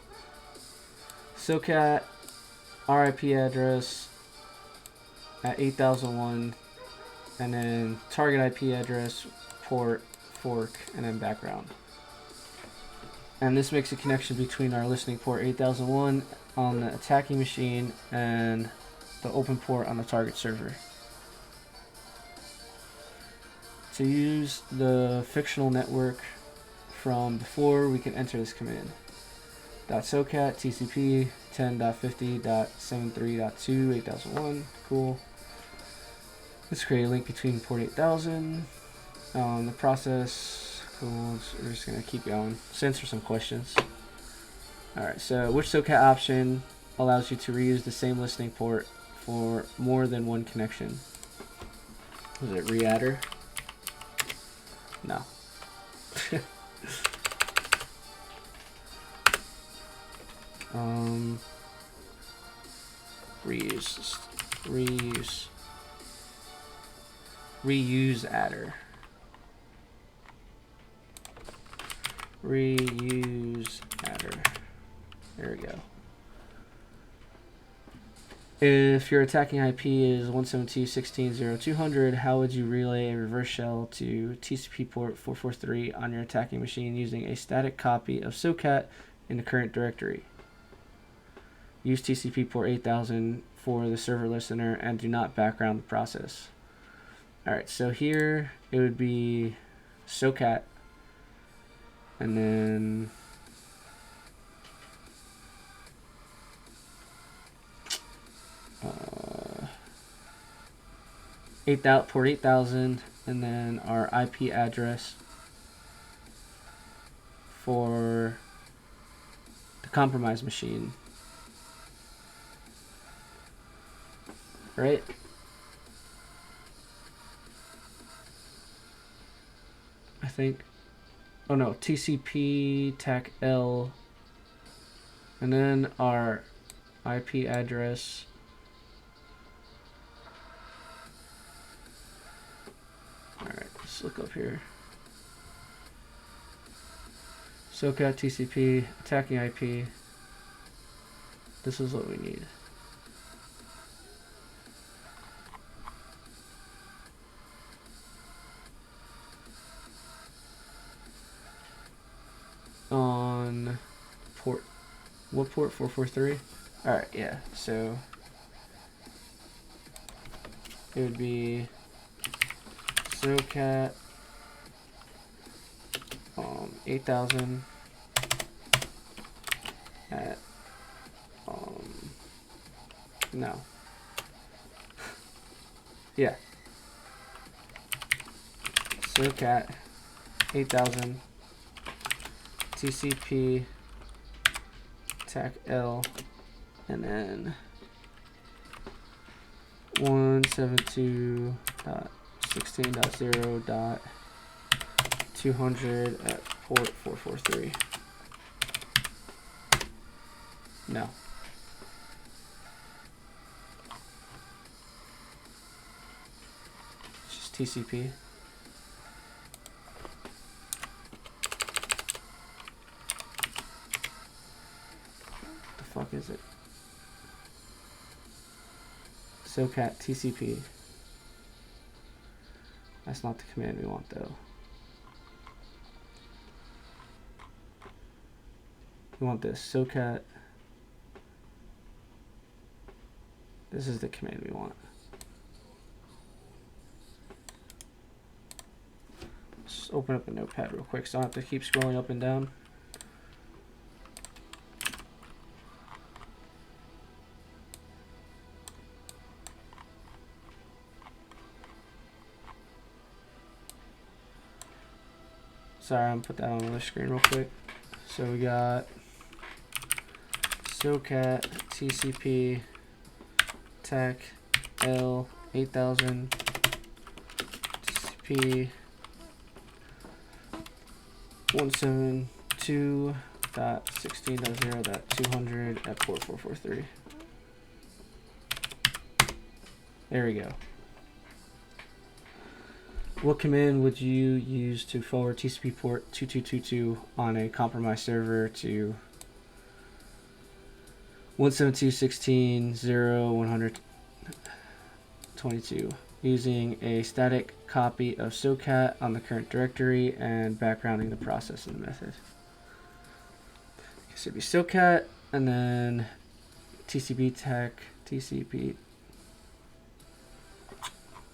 SOCAT our IP address at 8001, and then target IP address, port, fork, and then background. And this makes a connection between our listening port 8001 on the attacking machine and the open port on the target server. To use the fictional network from before, we can enter this command: .socat tcp 10.50.73.2 8001. Cool. Let's create a link between port 8000. The process. Cool. We're just gonna keep going. Let's answer some questions. Alright, so which SOCAT option allows you to reuse the same listening port for more than one connection? Was it readder? No. Reuse adder. Reuse adder. There we go. If your attacking IP is 172.16.0.200, how would you relay a reverse shell to TCP port 443 on your attacking machine using a static copy of SOCAT in the current directory? Use TCP port 8000 for the server listener and do not background the process. Alright, so here it would be SOCAT and then port 8000 and then our IP address for the compromised machine. Right? I think. Oh no, TCP TAC L and then our IP address. Alright, let's look up here. SOCAT TCP attacking IP. This is what we need. On port, what port? 443. Alright, yeah, so it would be SOCAT 8000 at no. Yeah. SOCAT 8000 TCP TAC L and then 172.16.0.200 at port 443. No. It's just TCP. Fuck is it? SOCAT TCP. That's not the command we want though. We want this SOCAT. This is the command we want. Let's open up a notepad real quick so I don't have to keep scrolling up and down. Sorry, I'm gonna put that on another screen real quick. So we got SOCAT TCP TAC L 8000 TCP 172.16.0.200 at port 443. There we go. What command would you use to forward TCP port 2222 on a compromised server to 172.16.0.122 using a static copy of SOCAT on the current directory and backgrounding the process and the method? So it'd be SOCAT and then TCP TAC TCP.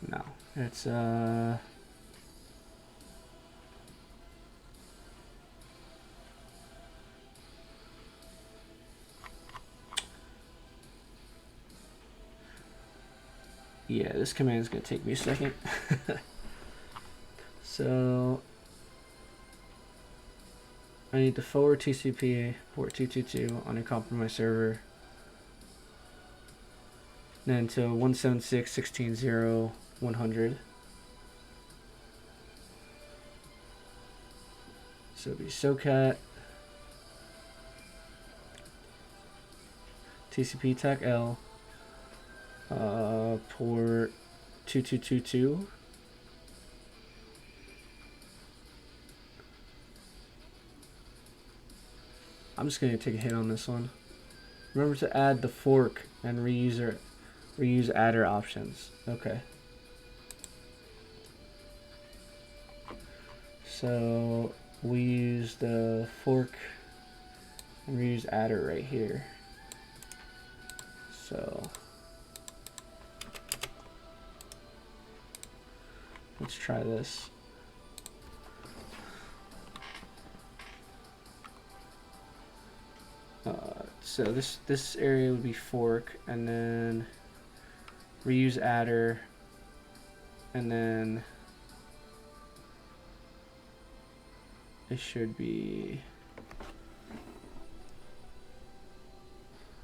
No, it's yeah, this command is going to take me a second. So I need to forward TCP port 222 on a compromised server, then to 176.16.0.100. So it'd be SOCAT TCP TAC L port 2222. I'm just going to take a hit on this one. Remember to add the fork and reuse adder options. Okay. So we use the fork and reuse adder right here. So let's try this. So this area would be fork, and then reuse adder, and then it should be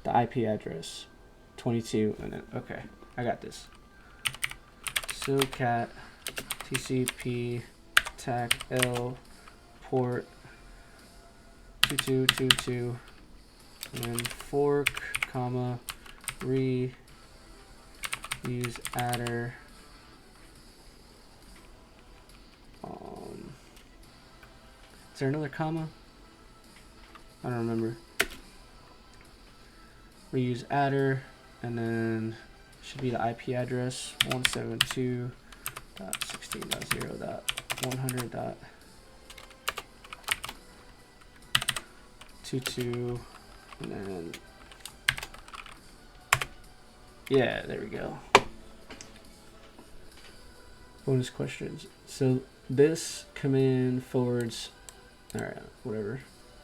the IP address 22, and then okay, I got this. SOCAT TCP TAC L port 2222, and then fork, comma, reuse adder. Is there another comma? I don't remember. Reuse adder, and then should be the IP address 172.16.0.100.22, and then yeah, there we go. Bonus questions. So this command forwards, alright, whatever.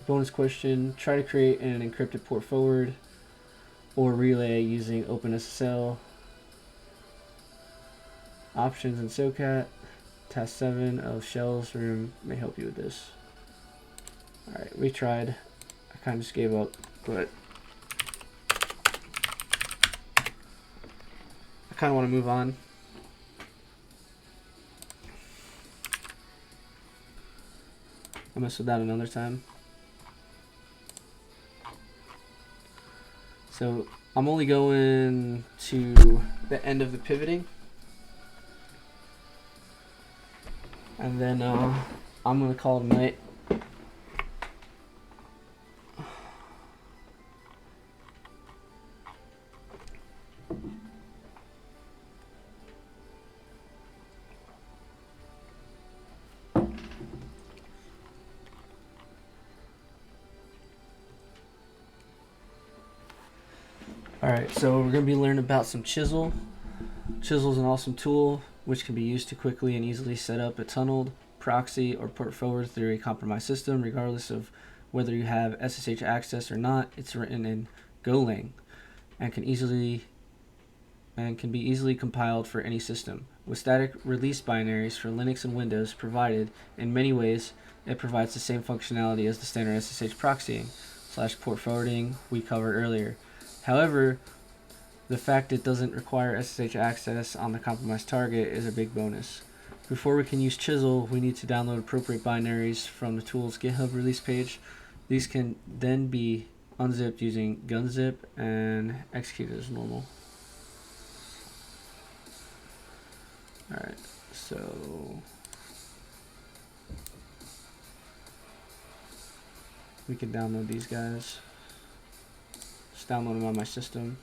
Bonus question, try to create an encrypted port forward or relay using OpenSSL. Options in SOCAT. Task 7 of Shell's room may help you with this. Alright, we tried. I kind of just gave up, but I kind of want to move on. I'll mess with that another time. So I'm only going to the end of the pivoting, and then I'm going to call it a night. Alright, so we're going to be learning about some chisel. Chisel is an awesome tool which can be used to quickly and easily set up a tunneled proxy or port forward through a compromised system, regardless of whether you have SSH access or not. It's written in Golang and can be easily compiled for any system. With static release binaries for Linux and Windows provided, in many ways, it provides the same functionality as the standard SSH proxying / port forwarding we covered earlier. However, the fact it doesn't require SSH access on the compromised target is a big bonus. Before we can use Chisel, we need to download appropriate binaries from the tool's GitHub release page. These can then be unzipped using gunzip and executed as normal. Alright, so we can download these guys. Just download them on my system.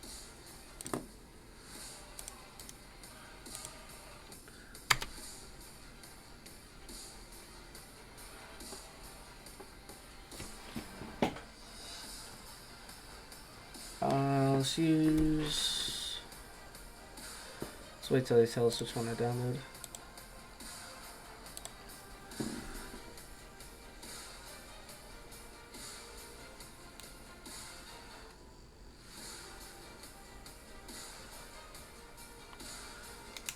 Let's wait till they tell us which one to download.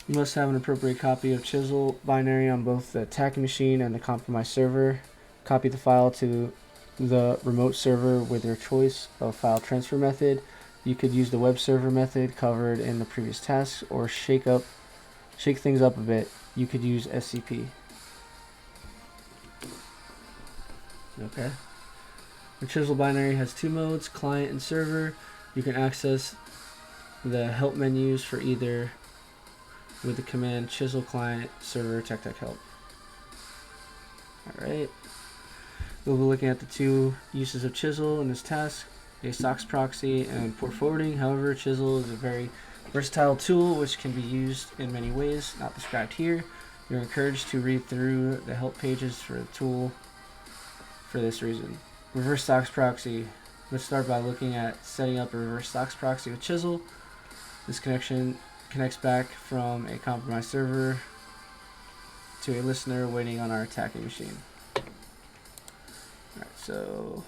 You must have an appropriate copy of Chisel binary on both the attacking machine and the compromised server. Copy the file to the remote server with your choice of file transfer method. You could use the web server method covered in the previous tasks, or shake things up a bit. You could use SCP. Okay. The Chisel binary has two modes, client and server. You can access the help menus for either with the command Chisel client server tech help. Alright. We'll be looking at the two uses of Chisel in this task, a SOX proxy and port forwarding. However, Chisel is a very versatile tool which can be used in many ways, not described here. You're encouraged to read through the help pages for the tool for this reason. Reverse SOX proxy. Let's start by looking at setting up a reverse SOX proxy with Chisel. This connection connects back from a compromised server to a listener waiting on our attacking machine. Alright, so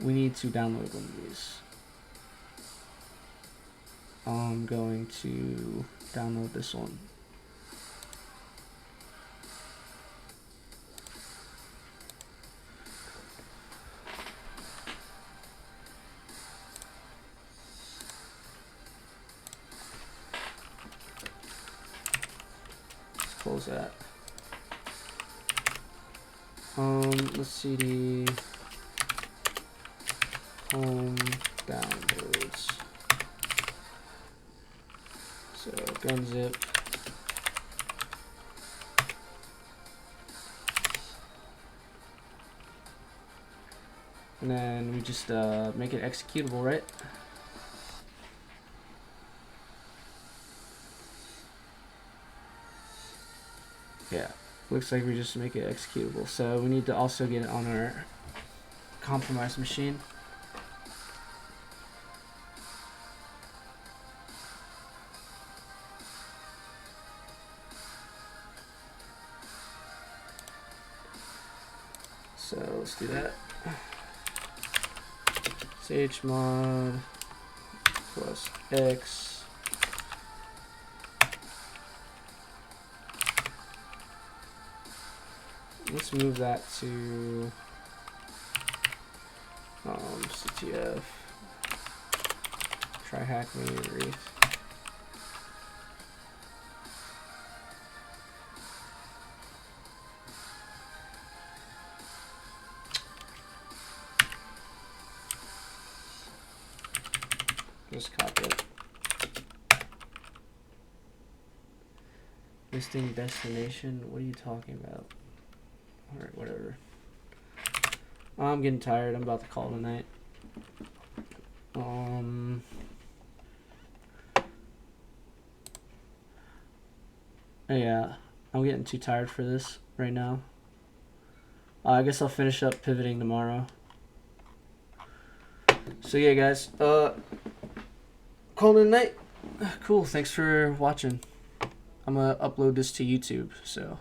we need to download one of these. I'm going to download this one. Let's close that. Let's cd home downloads. So gunzip. And then we just make it executable, right? Yeah. Looks like we just make it executable. So we need to also get it on our compromised machine. So let's do that. chmod plus x. Let's move that to CTF Tryhackme Wreath. Just copy it. Listing destination. What are you talking about? Alright, whatever. I'm getting tired. I'm about to call tonight. Yeah, I'm getting too tired for this right now. I guess I'll finish up pivoting tomorrow. So yeah, guys. Call it a night. Cool. Thanks for watching. I'm gonna upload this to YouTube, so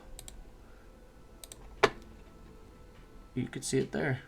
you could see it there.